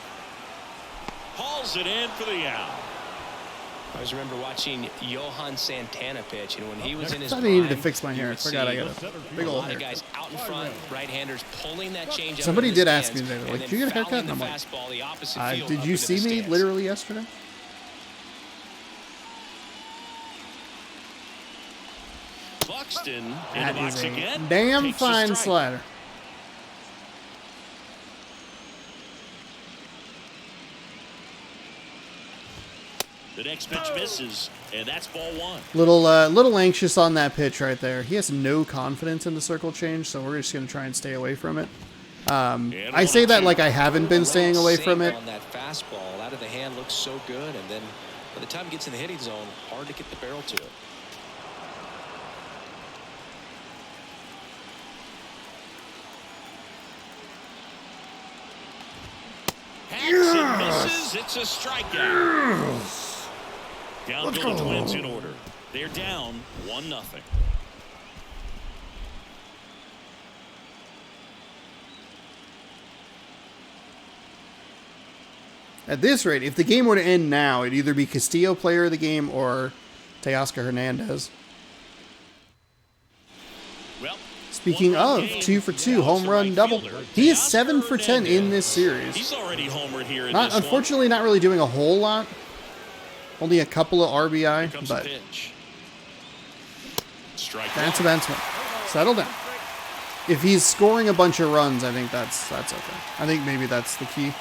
Hauls it in for the out. I always remember watching Johan Santana pitch, and when he was in his prime, I needed to fix my hair. I forgot I got a big old hair. Guys out in front, right-handers pulling that change. Somebody did ask me today, like, "Did you get a haircut?" And I'm like, "Did you see me literally yesterday?" Buxton in That the box is a again. damn Takes fine slider. The next pitch misses, and that's ball 1. Little anxious on that pitch right there. He has no confidence in the circle change, so we're just going to try and stay away from it. I say that like I haven't been staying away from it. On that fastball, out of the hand looks so good, and then by the time it gets in the hitting zone, hard to get the barrel to it. Misses. It's a strikeout. Down go the Twins in order. They're down 1-0. At this rate, if the game were to end now, it'd either be Castillo player of the game or Teoscar Hernandez. Well, Speaking of 2 for 2 home run double, he is 7 for 10 in this series. He's already homered here. Unfortunately, not really doing a whole lot. Only a couple of RBI, but that's one. Settle down. If he's scoring a bunch of runs, I think that's okay. I think maybe that's the key.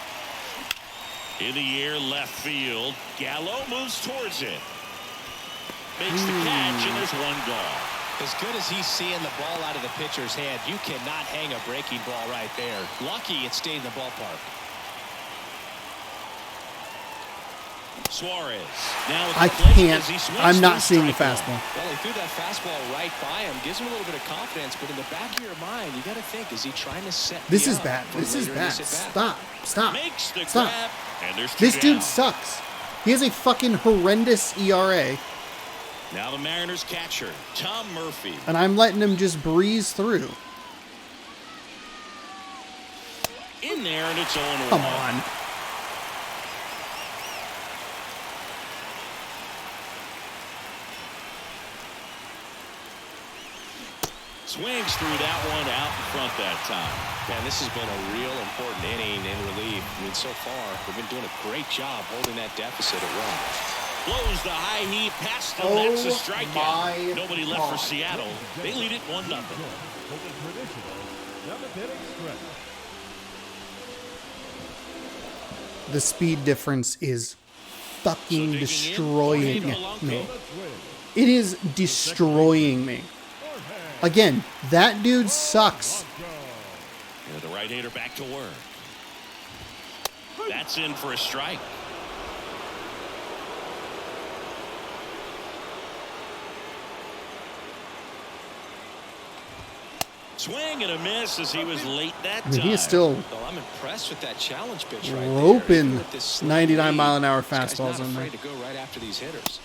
In the air, left field. Gallo moves towards it. Makes the catch, and there's one gone. As good as he's seeing the ball out of the pitcher's hand, you cannot hang a breaking ball right there. Lucky it stayed in the ballpark. Suarez. Now I can't. I'm not seeing the fastball. Well, he threw that fastball right by him. Gives him a little bit of confidence, but in the back of your mind, you got to think, is he trying to set This is bad. This is bad. Stop. Stop. Stop. This dude sucks. He has a fucking horrendous ERA. Now the Mariners catcher, Tom Murphy. And I'm letting him just breeze through. In there, and it's 0-1. Come on. Swings through that one out in front that time. Man, this has been a real important inning in relief. I mean, so far, we've been doing a great job holding that deficit at 1. Blows the high heat past him. That's a strikeout. Nobody left for Seattle. They lead it 1-0. The speed difference is fucking destroying me. It is destroying me. Again, that dude sucks. Yeah, the right-hander back to work. That's in for a strike. Swing and a miss as he was late that time. He is still I'm impressed with that challenge pitch right roping there. 99-mile-an-hour fastballs in there. To go right after these hitters.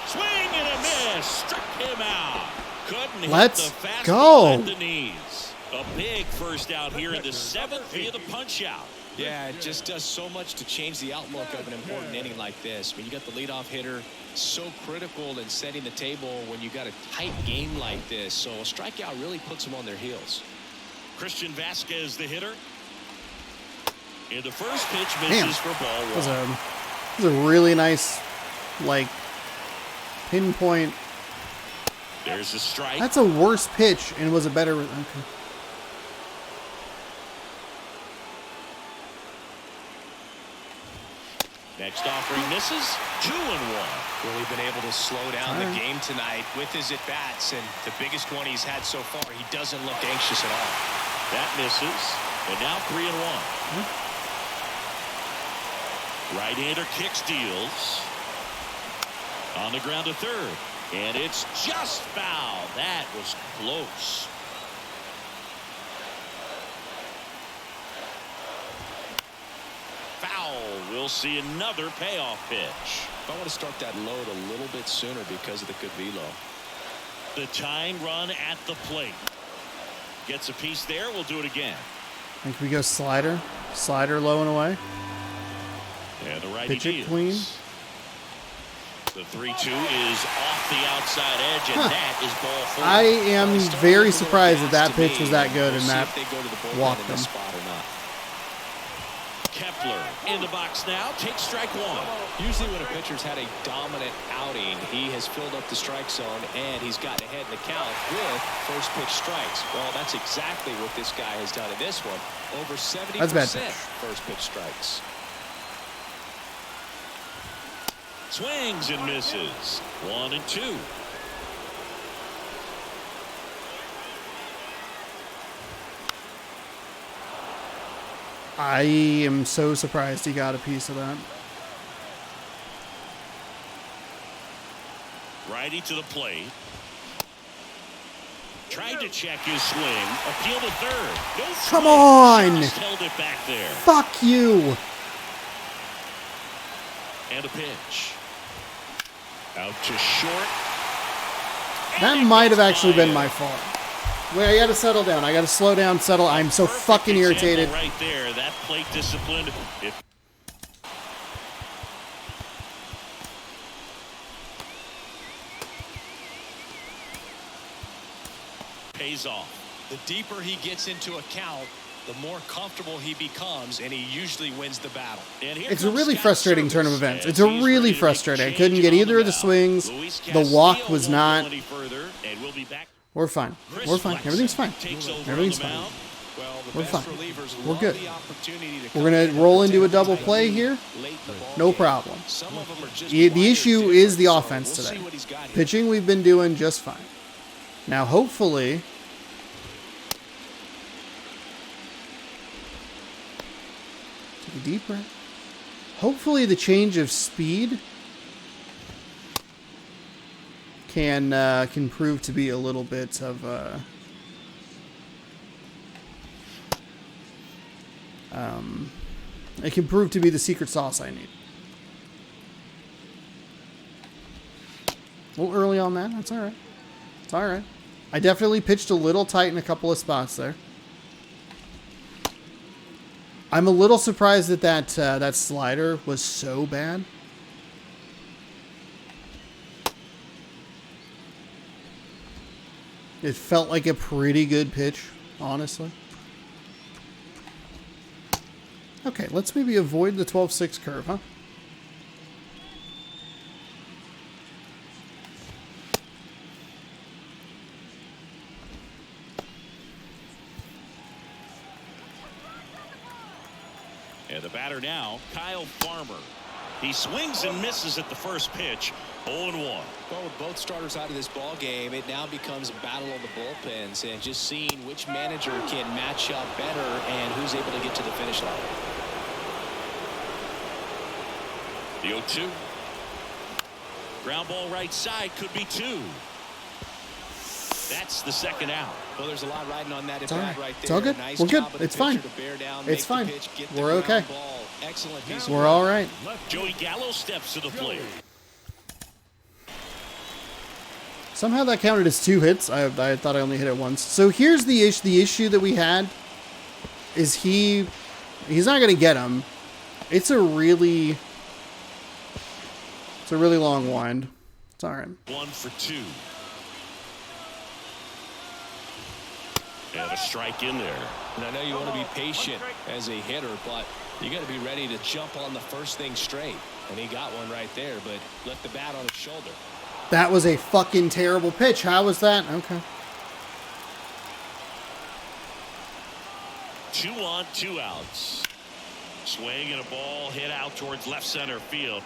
Swing and a miss. Struck him out. Couldn't Let's hit the fastball go. at the knees. A big first out here in the 7th via the punch out. Yeah, it just does so much to change the outlook of an important inning like this. I mean, you got the leadoff hitter, so critical in setting the table when you got a tight game like this. So a strikeout really puts them on their heels. Christian Vasquez, the hitter. And the first pitch misses for ball 1. That was a really nice, like, pinpoint. There's a strike. That's a worse pitch and was a better. Okay. Next offering misses. 2-1. Really been able to slow down the game tonight with his at-bats, and the biggest one he's had so far, he doesn't look anxious at all. That misses. And now 3-1. Right-hander kicks, deals. On the ground to third. And it's just foul. That was close. Foul. We'll see another payoff pitch. I want to start that load a little bit sooner because of the good velo. The tying run at the plate. Gets a piece there. We'll do it again. I think we go slider. Slider low and away. And the righty Pitch it deals. clean. The 3-2 is off the outside edge, and that is ball 4. I am very surprised that pitch was that good and Matt walked him. Kepler in the box now, takes strike 1. Usually when a pitcher's had a dominant outing, he has filled up the strike zone and he's gotten ahead in the count with first pitch strikes. Well, that's exactly what this guy has done in this one. Over 70% first pitch strikes. Swings and misses. 1-2. I am so surprised he got a piece of that. Righty to the plate. Tried to check his swing. Appeal to third. No Come on! Just held it back there. Fuck you! And a pitch. Out to short. That might have actually been my fault. Wait, I gotta settle down. I gotta slow down, settle. I'm so fucking irritated. Right there, that plate discipline. It pays off. The deeper he gets into a count, the more comfortable he becomes, and he usually wins the battle. It's a really frustrating turn of events. It's a really frustrating. I couldn't get either of the swings. The walk was not. We're fine. We're fine. Everything's fine. Everything's fine. We're fine. We're good. We're going to roll into a double play here. No problem. The issue is the offense today. Pitching, we've been doing just fine. Now, hopefully, take a deep breath. Hopefully, the change of speed can prove to be a little bit of it can prove to be the secret sauce I need. A little early on that. That's all right. It's all right. I definitely pitched a little tight in a couple of spots there. I'm a little surprised that that slider was so bad. It felt like a pretty good pitch, honestly. Okay, let's maybe avoid the 12-6 curve, huh? And the batter now, Kyle Farmer. He swings and misses at the first pitch. 0-1. Well, with both starters out of this ball game, it now becomes a battle of the bullpens and just seeing which manager can match up better and who's able to get to the finish line. The 0-2. Ground ball right side, could be 2. That's the second out. Well, there's a lot riding on that at bat right there. It's all good. Nice We're good. job of It's the fine. pitcher to bear down, It's make the fine. pitch, get the We're ground okay. ball. Excellent piece of We're work. all right. Joey Gallo steps to the plate. Somehow that counted as 2 hits. I thought I only hit it once. So here's the issue that we had is he's not going to get him. It's a really long wind. It's all right. 1 for 2. And a strike in there. And I know you want to be patient as a hitter, but you got to be ready to jump on the first thing straight. And he got one right there, but left the bat on his shoulder. That was a fucking terrible pitch. How was that? Okay. 2 on, 2 outs. Swing and a ball hit out towards left center field.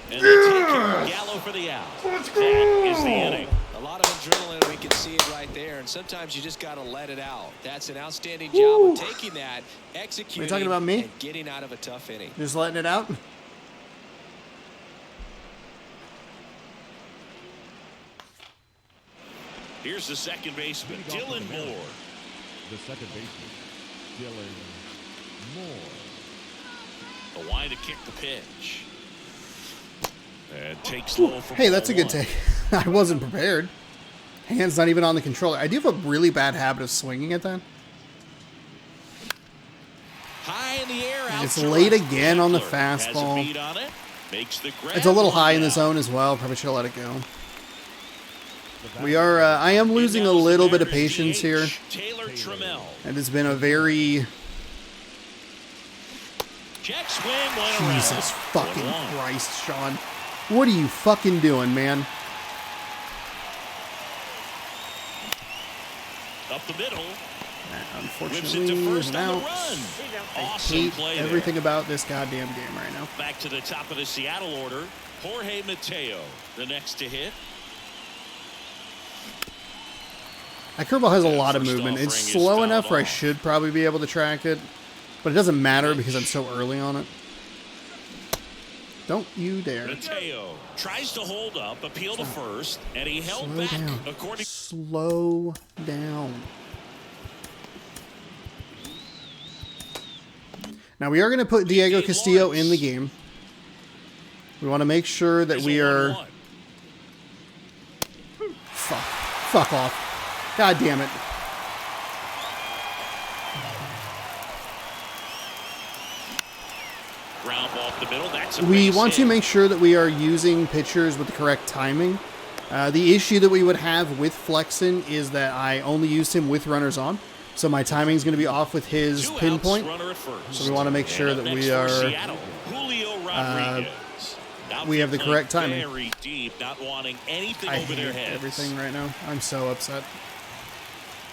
And they take care of Gallo for the out. That is the inning. A lot of adrenaline, we can see it right there, and sometimes you just got to let it out. That's an outstanding job of taking that, executing, Are you talking about me? and getting out of a tough inning. Just letting it out? Here's the second baseman, Dylan Moore. The second baseman, Dylan Moore. A wide to kick the pitch. And takes low for Hey, that's a good 1. take. I wasn't prepared. Hand's not even on the controller. I do have a really bad habit of swinging at that. High in the air. It's late again on the fastball. It's a little high in the zone as well. Probably should have let it go. We are. I am losing a little bit of patience here. It has been a very. Check swing, Jesus fucking Christ, Sean. What are you fucking doing, man? Up the middle. Unfortunately, it out. I hate everything about this goddamn game right now. Back to the top of the Seattle order. Jorge Mateo, the next to hit. That curveball has a lot of movement. It's slow enough where I should probably be able to track it, but it doesn't matter because I'm so early on it. Don't you dare. Mateo tries to hold up, appeal to first, and he held Slow back. down. According Slow down. Now we are going to put Diego Castillo in the game. We want to make sure that we are. Fuck off. God damn it. ground ball up the middle. That's a we base want hit. to make sure that we are using pitchers with the correct timing. The issue that we would have with Flexen is that I only used him with runners on, so my timing is going to be off with his pinpoint. So we want to make sure that we are we have the correct timing. Very deep, not wanting anything I over their hate heads. everything right now. I'm so upset.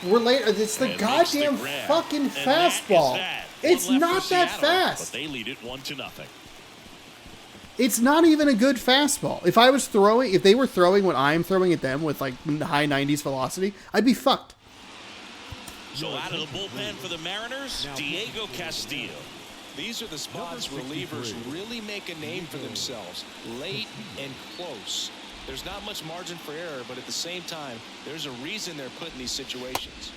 We're late. It's the And goddamn makes the grab. fucking And that is fastball. that. It's One left not for that Seattle, fast. But they lead it 1-0. It's not even a good fastball. If they were throwing what I'm throwing at them with like high 90s velocity, I'd be fucked. So out of the bullpen for the Mariners, Diego Castillo. These are the spots relievers really make a name for themselves. Late and close. There's not much margin for error, but at the same time, there's a reason they're put in these situations.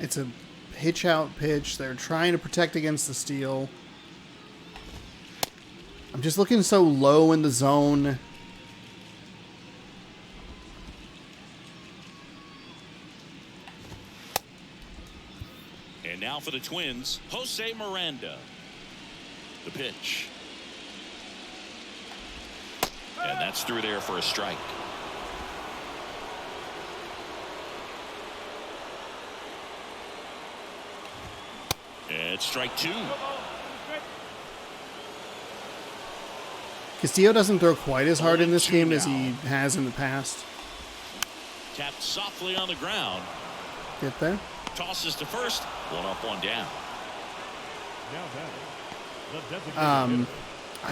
It's a pitch out pitch. They're trying to protect against the steal. I'm just looking so low in the zone. And now for the Twins, Jose Miranda. The pitch. And that's through there for a strike. And strike 2. Castillo doesn't throw quite as hard in this 0-2 game as now. he has in the past. Tapped softly on the ground. Get there. Tosses to first. 1 up, 1 down. Now batting, the designated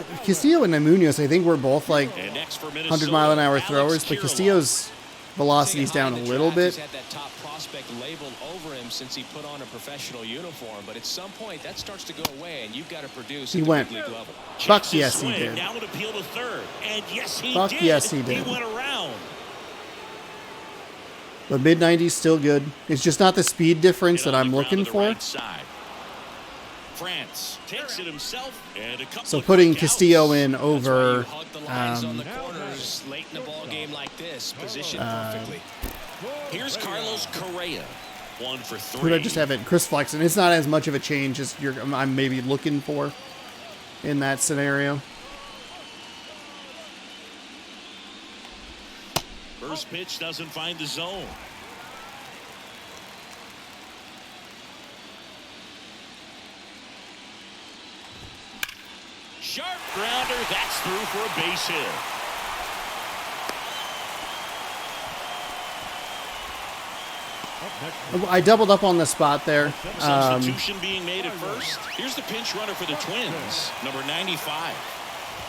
hitter. Castillo and Munoz, I think we're both like And next for Minnesota, 100-mile-an-hour Alex throwers, but Kirilloff. Castillo's velocity's down a little bit. He's had that top prospect labeled over him since he put on a professional uniform, but at some point that starts to go away, and you've got to produce He at the went. big league level. Fuck Checks his yes, he swing. did. Now would appeal to third. And yes, he Fuck did. yes, he did. He went around. But mid-90s still good. It's just not the speed difference Get that on I'm the ground looking to the for. right side. France takes it himself, and a couple So of putting quick outs. Castillo in That's why you over hug the lines on the corners late in a ball game like this, positioned perfectly. Here's Carlos Correa. 1 for 3. who did I just have it? Chris Flexen. It's not as much of a change as I'm maybe looking for in that scenario. First pitch doesn't find the zone. Sharp grounder. That's through for a base hit. Up next, I doubled up on the spot there. Substitution being made at first. Here's the pinch runner for the Twins, number 95.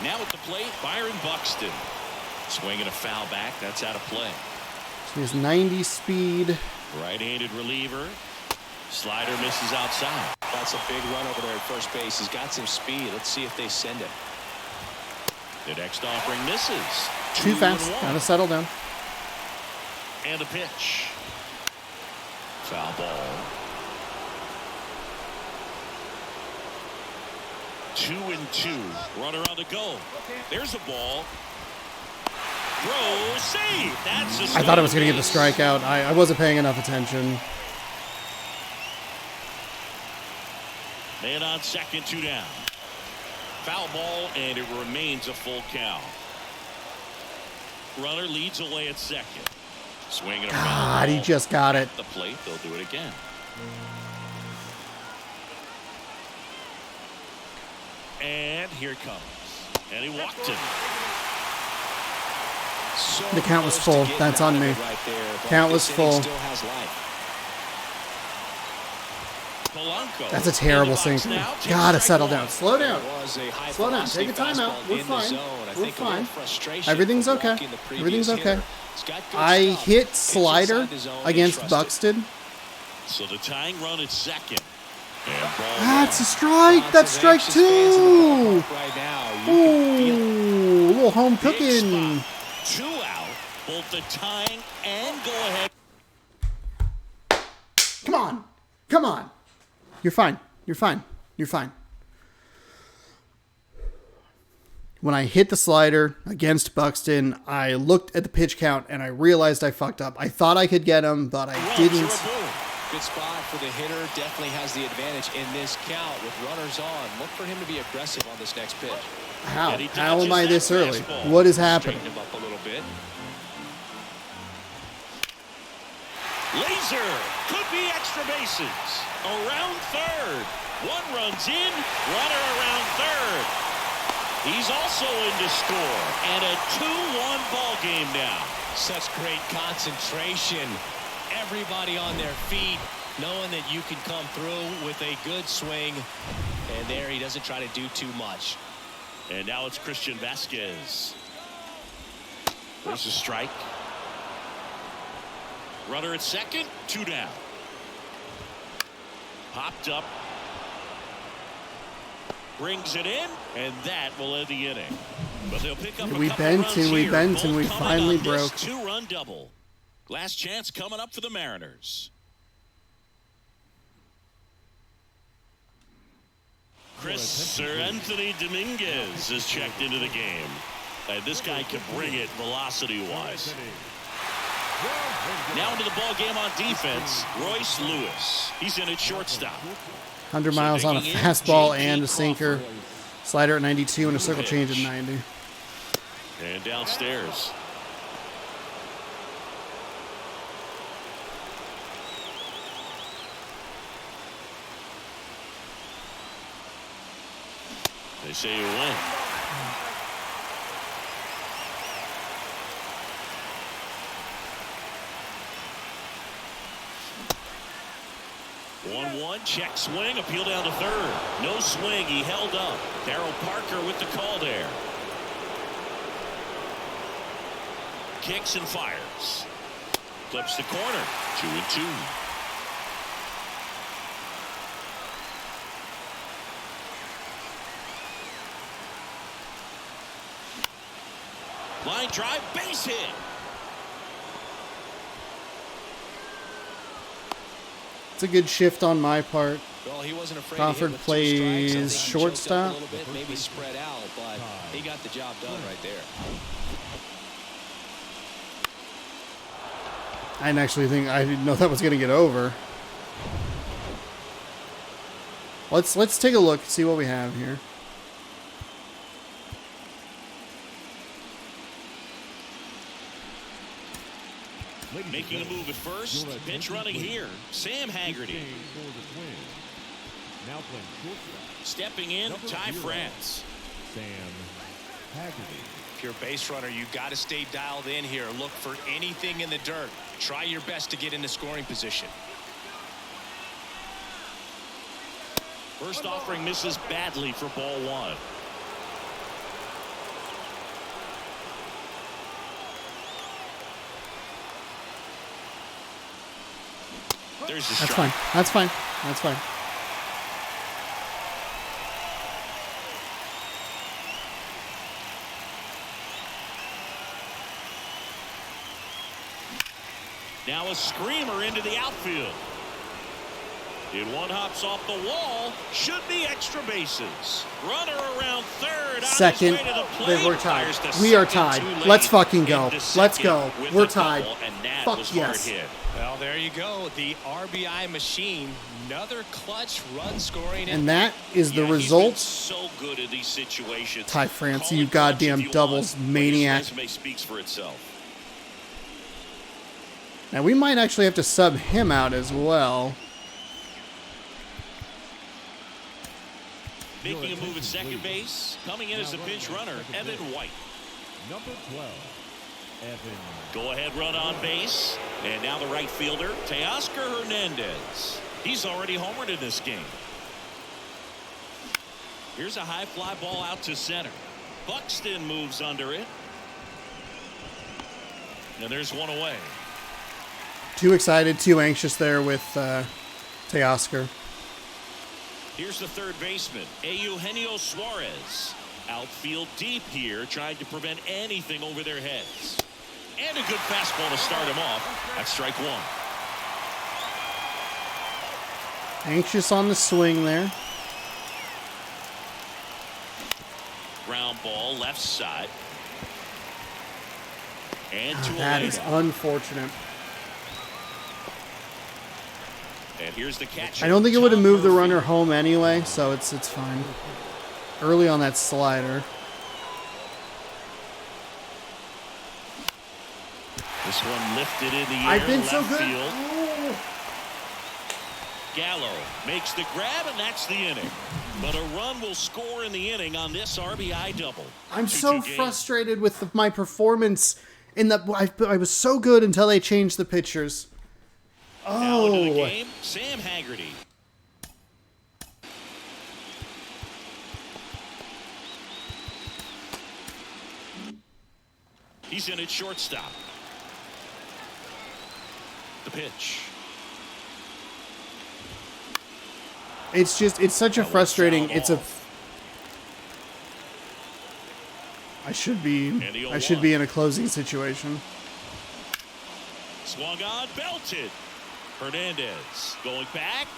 Now at the plate, Byron Buxton. Swinging a foul back. That's out of play. So he has 90 speed. Right-handed reliever. Slider misses outside. That's a big run over there at first base. He's got some speed. Let's see if they send it. The next offering misses. Too fast. 2-1. Gotta settle down. And the pitch. Foul ball. 2-2. Runner on the go. There's a ball. Throw, save. That's a I thought I was going to get the stolen base. strikeout. I wasn't paying enough attention. Man on second, 2 down. Foul ball, and it remains a full count. Runner leads away at second. Swinging a foul God, ball. he just got it. At the plate, they'll do it again. And here it comes. And he walked it. So The count was close to full. getting That's out on of me. it right there, but Count was this inning full. Still has life. Polanco. That's a terrible in the box sinker. now, takes Gotta strike settle one. down. Slow down. There was a high Slow down. velocity Take a timeout. fastball We're in the fine. zone. I We're think a little fine. frustration Everything's from okay. walking the previous Everything's okay. hitter. He's got good I stuff. hit Pitch slider inside the zone, they against trust it. Buxton. So the tying run at second. And ball That's a one. strike. Lots That's of strike anxious fans in the two. ballpark right now. You can feel it. Ooh, a little home Big cooking. spot. 2 out. Both the tying and go ahead. Come on. Come on. You're fine. You're fine. You're fine. When I hit the slider against Buxton, I looked at the pitch count and I realized I fucked up. I thought I could get him, but I Runs didn't. are a boom. Good spot for the hitter. Definitely has the advantage in this count with runners on. Look for him to be aggressive on this next pitch. How? How am I this early? What is happening? Straighten him up a little bit. Laser could be extra bases. Around third. One runs in, runner around third. He's also in to score, and a 2-1 ball game now. Such great concentration. Everybody on their feet, knowing that you can come through with a good swing. And there he doesn't try to do too much. And now it's Christian Vasquez. There's a strike. Runner at second, 2 down. Popped up. Brings it in, and that will end the inning. But they'll pick up we bent and we bent and we finally broke. 2-run double. Last chance coming up for the Mariners. Sir Anthony Dominguez is checked into the game. And this guy can bring it velocity-wise. Now into the ball game on defense, Royce Lewis. He's in at shortstop. 100 miles on a fastball and a sinker. Slider at 92 and a circle change at 90. And downstairs. They say you win. One check swing, appeal down to third. No swing, he held up. Darryl Parker with the call there. Kicks and fires. Clips the corner. 2-2. Line drive, base hit. It's a good shift on my part. Well, he wasn't afraid Crawford plays shortstop. A little bit, maybe spread out, but he got the job done right there. I didn't actually think, I didn't know that was going to get over. Let's take a look, see what we have here. Making a move at first. Pinch running here. Sam Haggerty. Now playing shortstop. Stepping in, Ty France. Sam Haggerty. If you're a base runner, you got to stay dialed in here. Look for anything in the dirt. Try your best to get into scoring position. First offering misses badly for ball one. There's the strike. That's fine. That's fine. That's fine. Now a screamer into the outfield. And one hops off the wall. Should be extra bases. Runner around third. Second. We're tied. We are tied. Let's fucking go. Let's go. We're tied. Fuck yes. Well, there you go. The RBI machine. Another clutch run scoring. And that is the result. So good in these situations. Ty France, you goddamn doubles maniac. Speaks for itself. Now we might actually have to sub him out as well. Making a move at second base. Coming in as a pinch runner, Evan White. Number 12, Evan. Go ahead run on base. And now the right fielder, Teoscar Hernandez. He's already homered in this game. Here's a high fly ball out to center. Buxton moves under it. And there's one away. Too excited, too anxious there with Teoscar. Here's the third baseman, Eugenio Suarez. Outfield deep here, trying to prevent anything over their heads. And a good fastball to start him off. That's strike one. Anxious on the swing there. Ground ball left side. And That is unfortunate. And here's the catch. I don't think it would have moved the runner home anyway, so it's fine. Early on that slider. This one lifted in the air. I've been so left good. Field. Gallo makes the grab, and that's the inning. But a run will score in the inning on this RBI double. I'm so frustrated with my performance in the. I was so good until they changed the pitchers. Now into the game, Sam Haggerty. He's in at shortstop. The pitch. It's such a frustrating. I should be in a closing situation. Swung on, belted. Hernandez going back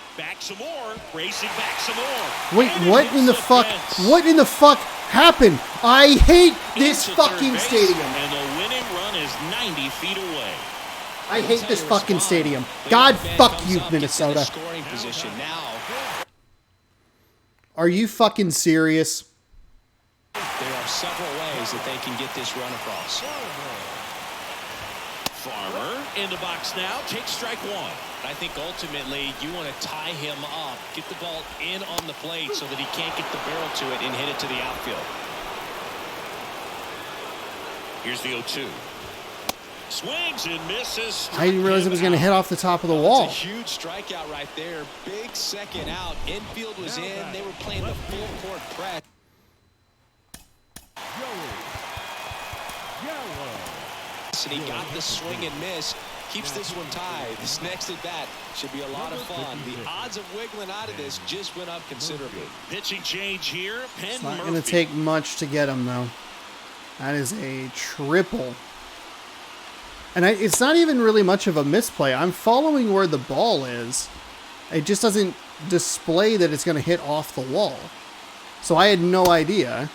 some more, racing back some more. Wait, what in the fuck? What in the fuck happened? I hate this fucking stadium. And the winning run is 90 feet away. I hate this fucking stadium. God fuck you, Minnesota. Are you fucking serious? There are several ways that they can get this run across. Farmer in the box now, takes strike one. I think ultimately you want to tie him up, get the ball in on the plate so that he can't get the barrel to it and hit it to the outfield. Here's the 0-2. Swings and misses. I didn't realize it was going to hit off the top of the wall. It's a huge strikeout right there. Big second out. Infield was in. They were playing the full court press. And he got the swing and miss. Keeps this one tied. This next at bat should be a lot of fun. The odds of wiggling out of this just went up considerably. Pitching change here. It's not going to take much to get him, though. That is a triple. And it's not even really much of a misplay. I'm following where the ball is. It just doesn't display that it's going to hit off the wall. So I had no idea.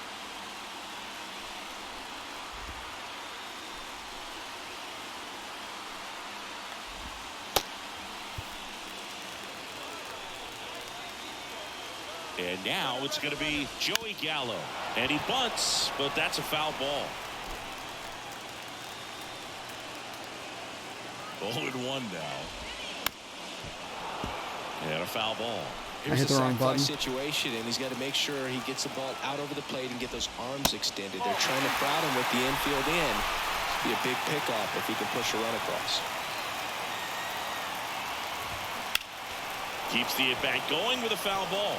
And now it's going to be Joey Gallo. And he bunts, but that's a foul ball. 0-1 now. And a foul ball. I hit the wrong button. Situation, and he's got to make sure he gets the ball out over the plate and get those arms extended. They're trying to crowd him with the infield in. Be a big pickoff if he can push a run across. Keeps the at-bat going with a foul ball.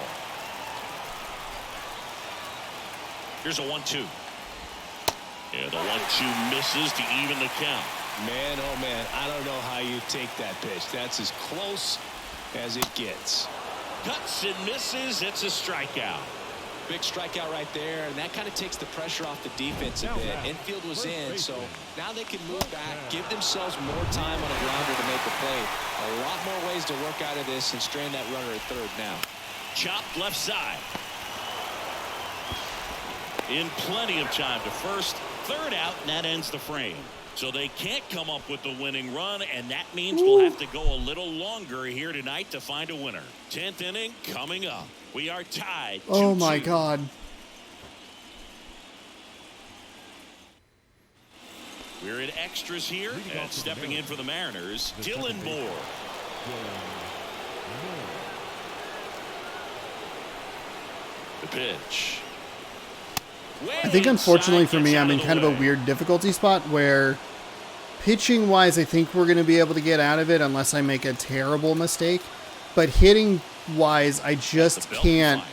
Here's a 1-2. And the 1-2 misses to even the count. Man, oh man, I don't know how you take that pitch. That's as close as it gets. Cuts and misses. It's a strikeout. Big strikeout right there, and that kind of takes the pressure off the defense a bit. Infield was in, so now they can move back, give themselves more time on a grounder to make a play. A lot more ways to work out of this and strain that runner at third now. Chopped left side. In plenty of time to first. Third out, and that ends the frame. So they can't come up with the winning run, and that means we'll have to go a little longer here tonight to find a winner. 10th inning coming up. We are tied. Oh my God. We're in extras here, and stepping in for the Mariners, Dylan Moore. The pitch. I think unfortunately for me, I'm in kind of a weird difficulty spot where pitching wise, I think we're going to be able to get out of it unless I make a terrible mistake. But hitting wise, I just can't.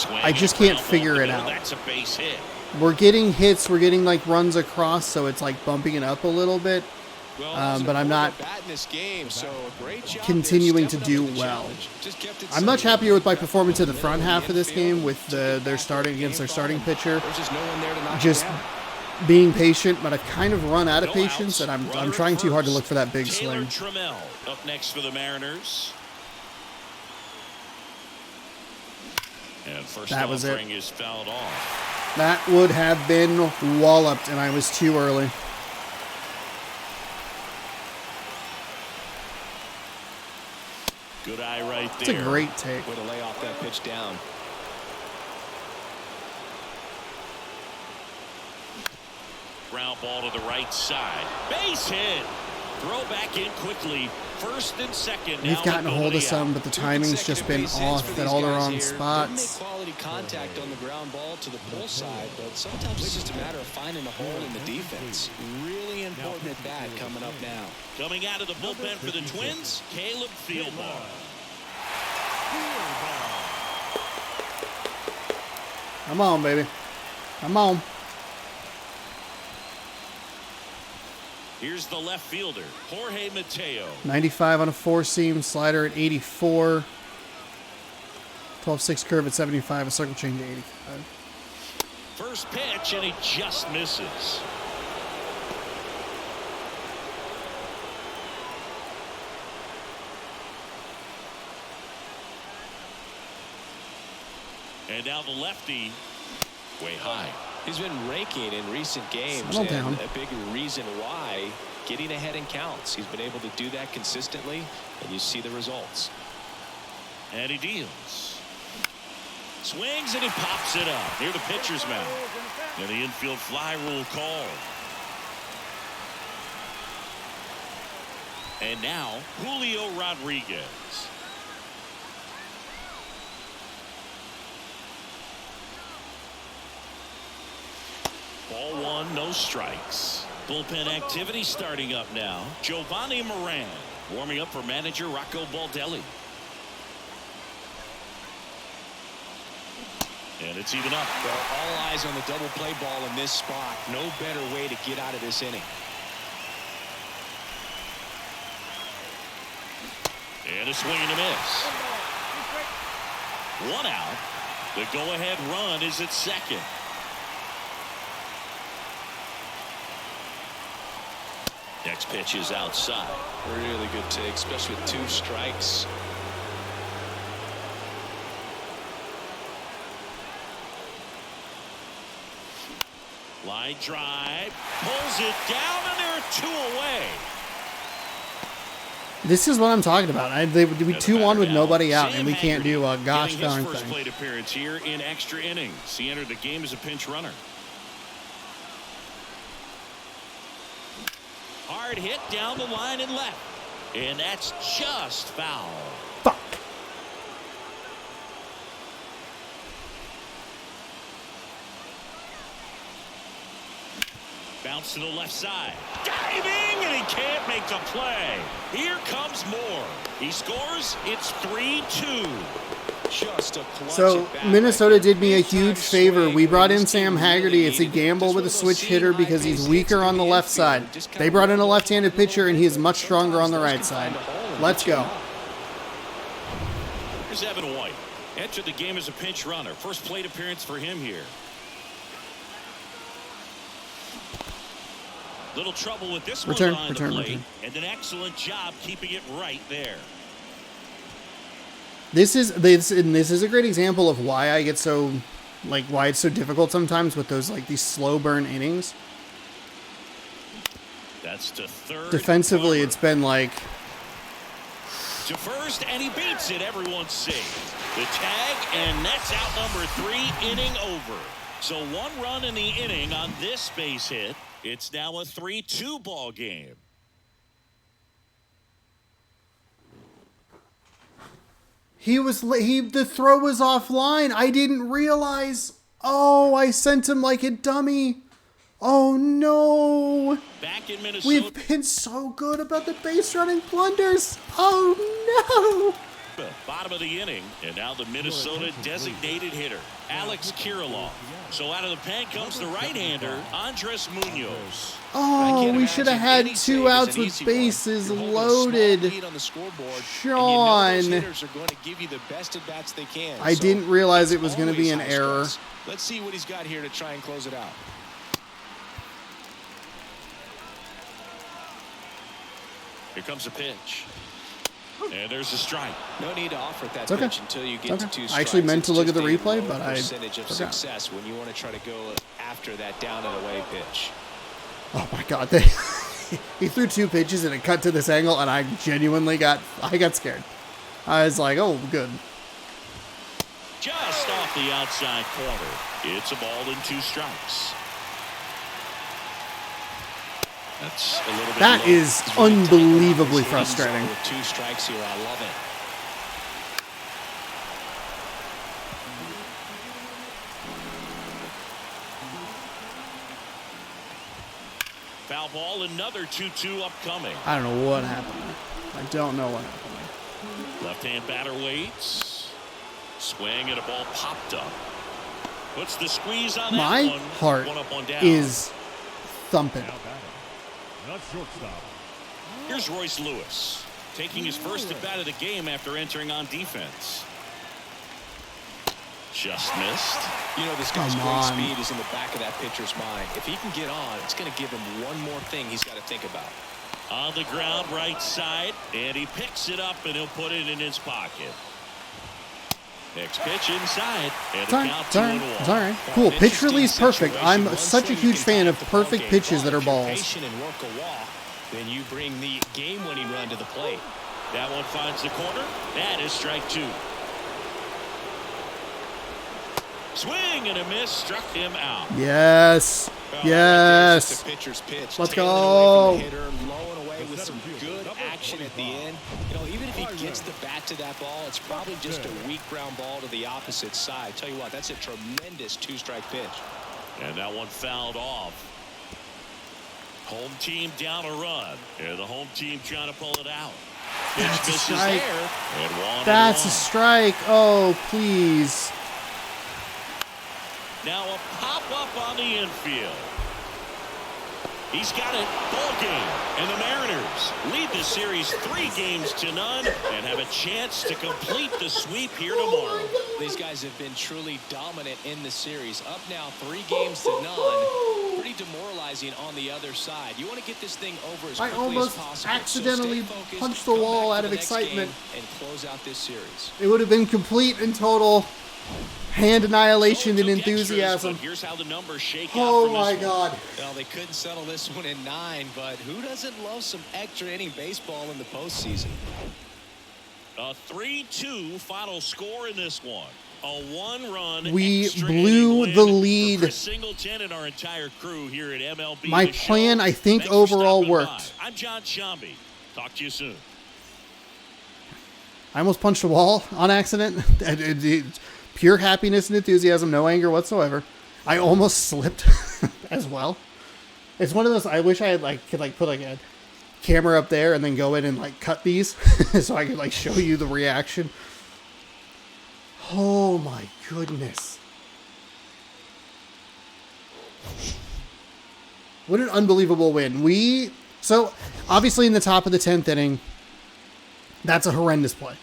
I just can't figure it out. That's a base hit. We're getting hits, we're getting like runs across, so it's like bumping it up a little bit. But I'm not continuing to do well. I'm much happier with my performance in the front half of this game with their starting against their starting pitcher. Just being patient, but I've kind of run out of patience, and I'm trying too hard to look for that big swing. Up next for the Mariners. And first that was it. Is fouled off. That would have been walloped, and I was too early. Good eye right there. It's a great take. Way to lay off that pitch down. Ground ball to the right side. Base hit. Throw back in quickly. First and second. We've gotten a hold of some, but the timing's just been off at all the wrong spots. Make quality contact on the ground ball to the pull side, but sometimes it's just a matter of finding a hole in the defense. Really important at bat coming up now. Coming out of the bullpen for the Twins, Caleb Fieldbar. Come on, baby. Come on. Here's the left fielder, Jorge Mateo. 95 on a four-seam, slider at 84. 12-6 curve at 75, a circle change at 85. First pitch, and he just misses. And now the lefty, way high. He's been raking in recent games, Settle down. and a big reason why, getting ahead in counts. He's been able to do that consistently, and you see the results. And he deals. Swings, and he pops it up near the pitcher's mound. And the infield fly rule call. And now, Julio Rodriguez. Ball one, no strikes. Bullpen activity starting up now. Giovanni Moran warming up for manager Rocco Baldelli. And it's even up. Well, all eyes on the double play ball in this spot. No better way to get out of this inning. And a swing and a miss. One out. The go-ahead run is at second. Next pitch is outside. Really good take, especially with two strikes. Line drive. Pulls it down, and there are two away. This is what I'm talking about. They would be 2-1 with nobody out, and we can't do a gosh darn his first thing. plate appearance here in extra innings. He entered the game as a pinch runner. Hard hit down the line and left. And that's just foul. Fuck. Bounce to the left side. Diving, and he can't make the play. Here comes more. He scores. It's 3-2. Just a So Minnesota did me a huge favor. We brought in Sam Haggerty. It's a gamble with a switch hitter because he's weaker on the left side. They brought in a left-handed pitcher, and he is much stronger on the right side. Let's go. Here's Evan White. Entered the game as a pinch runner. First plate appearance for him here. Little trouble with this one on the plate, and an excellent job keeping it right there. This is a great example of why I get so, why it's so difficult sometimes with those, these slow burn innings. That's to third. Defensively, it's been to first, and he beats it. Everyone's safe. The tag, and that's out number 3, inning over. So 1 run in the inning on this base hit. It's now a 3-2 ball game. The throw was offline. I didn't realize. Oh, I sent him like a dummy. Oh no. Back in Minnesota. We've been so good about the base running blunders. Oh no. Bottom of the inning, and now the Minnesota designated hitter, Alex Kirilloff. So out of the pen comes the right-hander, Andres Munoz. Oh, we should have had 2 outs with bases loaded. Sean. I didn't realize it was going to be an error. Let's see what he's got here to try and close it out. Here comes a pitch. And there's a strike. No need to offer that pitch until you get to 2 strikes. I actually meant to look at the replay, but I percentage of success when you want to try to go after that down and away pitch. Oh my God! He threw 2 pitches and it cut to this angle, and I genuinely got scared. I was like, oh, good. Just off the outside corner. It's a ball and 2 strikes. That's a little bit That low. is unbelievably frustrating. With 2 strikes here, I love it. Foul ball, another 2-2 upcoming. I don't know what happened. I don't know what happened. Left-hand batter waits. Swing and a ball popped up. Puts the squeeze on that My one. heart One up, one down. is thumping. Not shortstop. Here's Royce Lewis taking his first at bat of the game after entering on defense. Just missed. You know, this guy's Come great on. speed is in the back of that pitcher's mind. If he can get on, it's going to give him one more thing he's got to think about. On the ground, right side, and he picks it up and he'll put it in his pocket. Next pitch inside, and the count 2-1. It's all right. Cool. Pitch release perfect. I'm such a huge fan of perfect pitches that are balls. Patient and work a walk, then you bring the game-winning run to the plate. That one finds the corner. That is strike 2. Swing and a miss, struck him out. Yes. Yes. The pitcher's pitch. Let's Tailing go. away from the hitter, blowing away with some good action at the end. You know, even if he gets the bat to that ball, it's probably just a weak ground ball to the opposite side. Tell you what, that's a tremendous 2-strike pitch. And that one fouled off. Home team down a run. And the home team trying to pull it out. That's a Pitch misses strike. there. And 1-1. That's a strike. Oh, please. Now a pop-up on the infield. He's got it. Ball game. And the Mariners lead the series 3-0 and have a chance to complete the sweep here tomorrow. These guys have been truly dominant in the series. Up now 3-0. Pretty demoralizing on the other side. You want to get this thing over as quickly almost as possible. accidentally So stay focused, punched the come wall back out to of the next excitement. game and close out this series. It would have been complete and total hand annihilation So and it took extras, enthusiasm. but here's how the numbers shake Oh out from my this one. God. Well, they couldn't settle this one in 9, but who doesn't love some extra inning baseball in the postseason? A 3-2 final score in this one. A 1-run We extra blew inning the win lead. for Chris Singleton and our entire crew here at MLB. My The Show. plan, I think, Thanks for overall stopping worked. by. I'm John Shambi. Talk to you soon. I almost punched a wall on accident. Pure happiness and enthusiasm, no anger whatsoever. I almost slipped as well. It's one of those. I wish I had could put a camera up there and then go in and cut these so I could show you the reaction. Oh my goodness! What an unbelievable win. So obviously in the top of the 10th inning, that's a horrendous play.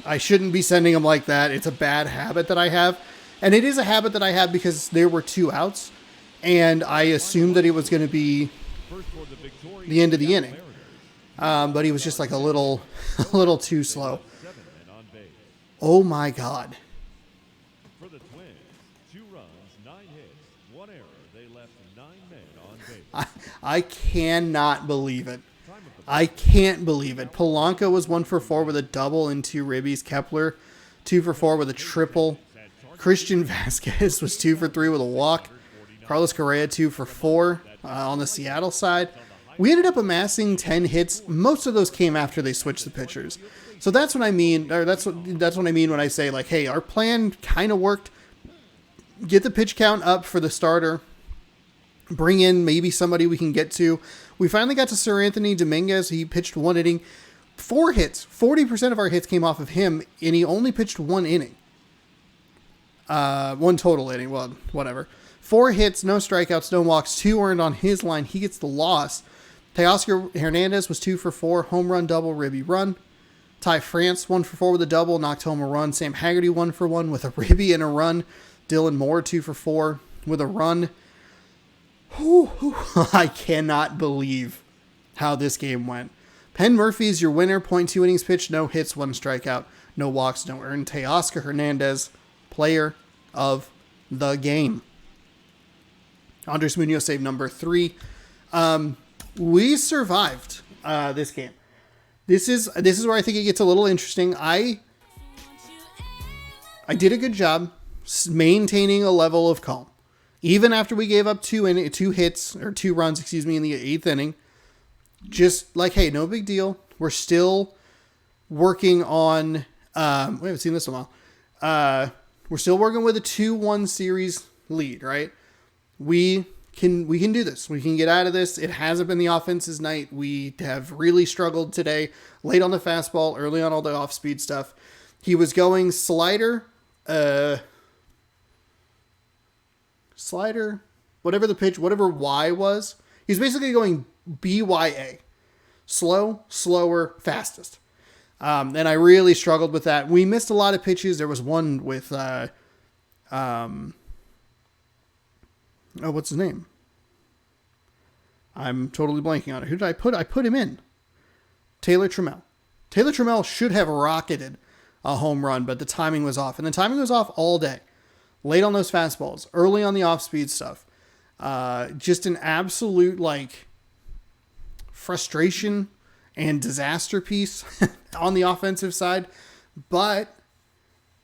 I shouldn't be sending them like that. It's a bad habit that I have. And it is a habit that I have because there were 2 outs. And I assumed that it was going to be the end of the inning. But he was just a little too slow. Oh my God. For the Twins, 2 runs, 9 hits, 1 error. They left 9 men on base. I cannot believe it. I can't believe it. Polanco was 1 for 4 with a double and 2 ribbies. Kepler, 2 for 4 with a triple. Christian Vasquez was 2 for 3 with a walk. Carlos Correa, 2 for 4 on the Seattle side. We ended up amassing 10 hits. Most of those came after they switched the pitchers. So that's what I mean. Or that's what I mean when I say hey, our plan kind of worked. Get the pitch count up for the starter. Bring in maybe somebody we can get to. We finally got to Sir Anthony Dominguez. He pitched 1 inning, 4 hits. 40% of our hits came off of him, and he only pitched 1 inning. 1 total inning. Well, whatever. 4 hits, no strikeouts, no walks, 2 earned on his line. He gets the loss. Teoscar Hernandez was 2 for 4, home run, double, ribby run. Ty France 1 for 4 with a double, knocked home a run. Sam Haggerty 1 for 1 with a ribby and a run. Dylan Moore 2 for 4 with a run. I cannot believe how this game went. Penn Murphy's your winner. 0.2 innings pitched, no hits, 1 strikeout, no walks, no earned. Teoscar Hernandez, player of the game. Andres Munoz saved number 3. We survived this game. This is where I think it gets a little interesting. I did a good job maintaining a level of calm. Even after we gave up two runs in the 8th inning. Just like, hey, no big deal. We're still working on, we haven't seen this in a while. We're still working with a 2-1 series lead, right? We can do this. We can get out of this. It hasn't been the offense's night. We have really struggled today. Late on the fastball, early on all the off-speed stuff. He was going slider, whatever the pitch, whatever Y was. He's basically going BYA. Slow, slower, fastest. And I really struggled with that. We missed a lot of pitches. There was one with, what's his name? I'm totally blanking on it. Who did I put? I put him in. Taylor Trammell. Taylor Trammell should have rocketed a home run, but the timing was off. And the timing was off all day. Late on those fastballs. Early on the off-speed stuff. Just an absolute, frustration and disaster piece on the offensive side. But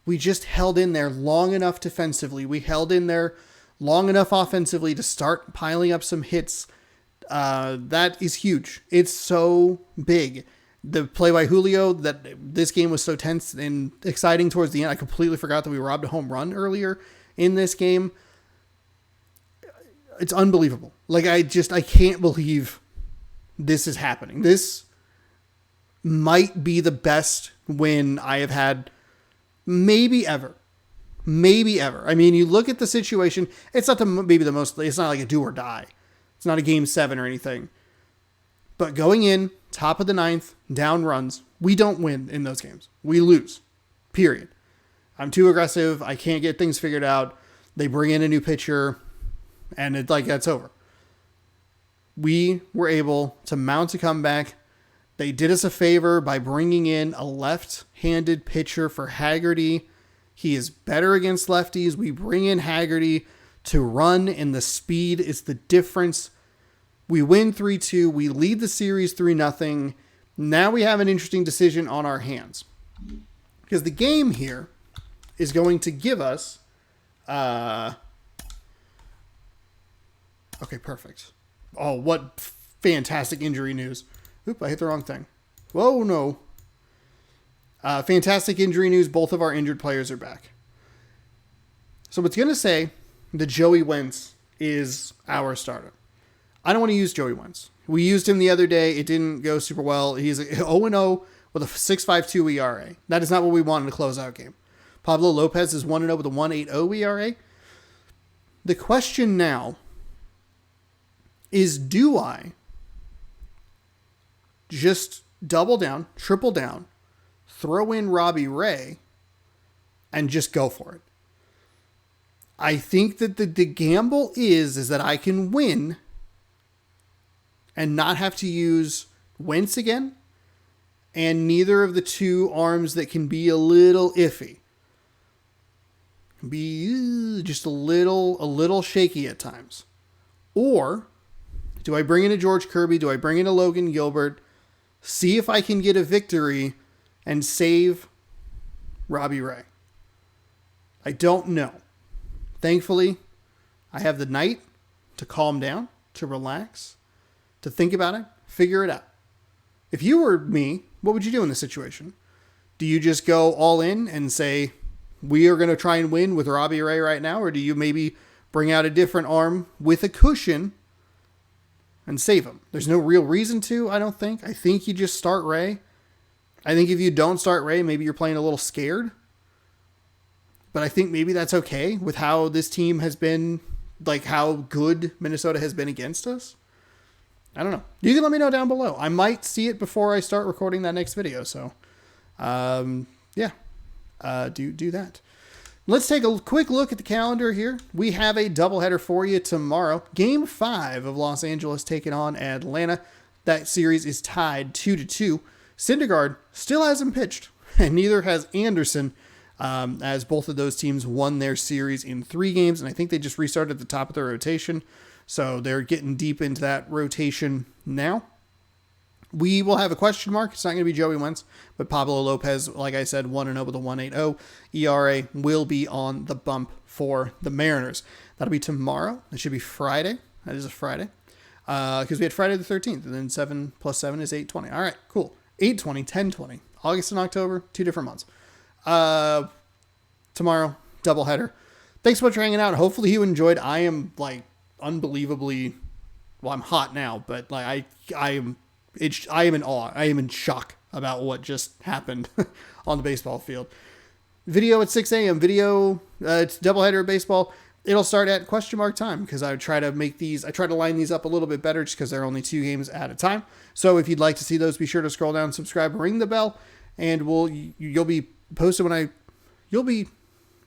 we just held in there long enough defensively. We held in there long enough offensively to start piling up some hits. That is huge. It's so big. The play by Julio, that this game was so tense and exciting towards the end. I completely forgot that we robbed a home run earlier in this game. It's unbelievable. I can't believe this is happening. This might be the best win I have had maybe ever. Maybe ever. I mean, you look at the situation, it's not it's not like a do or die. It's not a game 7 or anything. But going in, top of the 9th, down runs, we don't win in those games. We lose. Period. I'm too aggressive. I can't get things figured out. They bring in a new pitcher, and it's that's over. We were able to mount a comeback. They did us a favor by bringing in a left-handed pitcher for Haggerty. He is better against lefties. We bring in Haggerty to run, and the speed is the difference. We win 3-2. We lead the series 3-0. Now we have an interesting decision on our hands. Because the game here is going to give us... okay, perfect. Oh, what fantastic injury news. Oop, I hit the wrong thing. Whoa, no. Fantastic injury news. Both of our injured players are back. So it's going to say that Joey Wentz is our starter. I don't want to use Joey Wentz. We used him the other day. It didn't go super well. He's 0-0 with a 6.52 ERA. That is not what we wanted to close out game. Pablo Lopez is 1-0 with a 1.80 ERA. The question now is, do I just double down, triple down, throw in Robbie Ray, and just go for it? I think that the gamble is that I can win and not have to use Wentz again, and neither of the two arms that can be a little iffy. Be just a little shaky at times. Or do I bring in a George Kirby? Do I bring in a Logan Gilbert? See if I can get a victory and save Robbie Ray. I don't know. Thankfully, I have the night to calm down, to relax, to think about it, figure it out. If you were me, what would you do in this situation? Do you just go all in and say, we are going to try and win with Robbie Ray right now? Or do you maybe bring out a different arm with a cushion and save him? There's no real reason to, I don't think. I think you just start Ray. I think if you don't start Ray, maybe you're playing a little scared. But I think maybe that's okay with how this team has been, how good Minnesota has been against us. I don't know. You can let me know down below. I might see it before I start recording that next video. So, yeah. Do that. Let's take a quick look at the calendar here. We have a doubleheader for you tomorrow. Game 5 of Los Angeles taking on Atlanta. That series is tied 2-2. Syndergaard still hasn't pitched, and neither has Anderson, as both of those teams won their series in 3 games, and I think they just restarted at the top of their rotation, so they're getting deep into that rotation now. We will have a question mark. It's not going to be Joey Wentz, but Pablo Lopez, like I said, 1-0 with a 1.80 ERA, will be on the bump for the Mariners. That'll be tomorrow. It should be Friday. That is a Friday. Because we had Friday the 13th, and then 7 + 7 is 8/20. All right, cool. 8/20, 10/20. August and October, 2 different months. Tomorrow, doubleheader. Thanks so much for hanging out. Hopefully you enjoyed. I am, like, unbelievably... Well, I'm hot now, but like I am in awe. I am in shock about what just happened on the baseball field. Video at 6 a.m. Video, it's doubleheader of baseball. It'll start at question mark time because I try to line these up a little bit better just because they're only 2 games at a time. So if you'd like to see those, be sure to scroll down, subscribe, ring the bell, and you'll be you'll be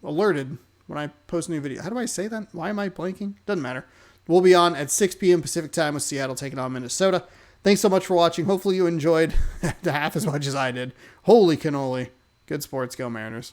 alerted when I post a new video. How do I say that? Why am I blanking? Doesn't matter. We'll be on at 6 p.m. Pacific time with Seattle taking on Minnesota. Thanks so much for watching. Hopefully you enjoyed half as much as I did. Holy cannoli. Good sports. Go Mariners.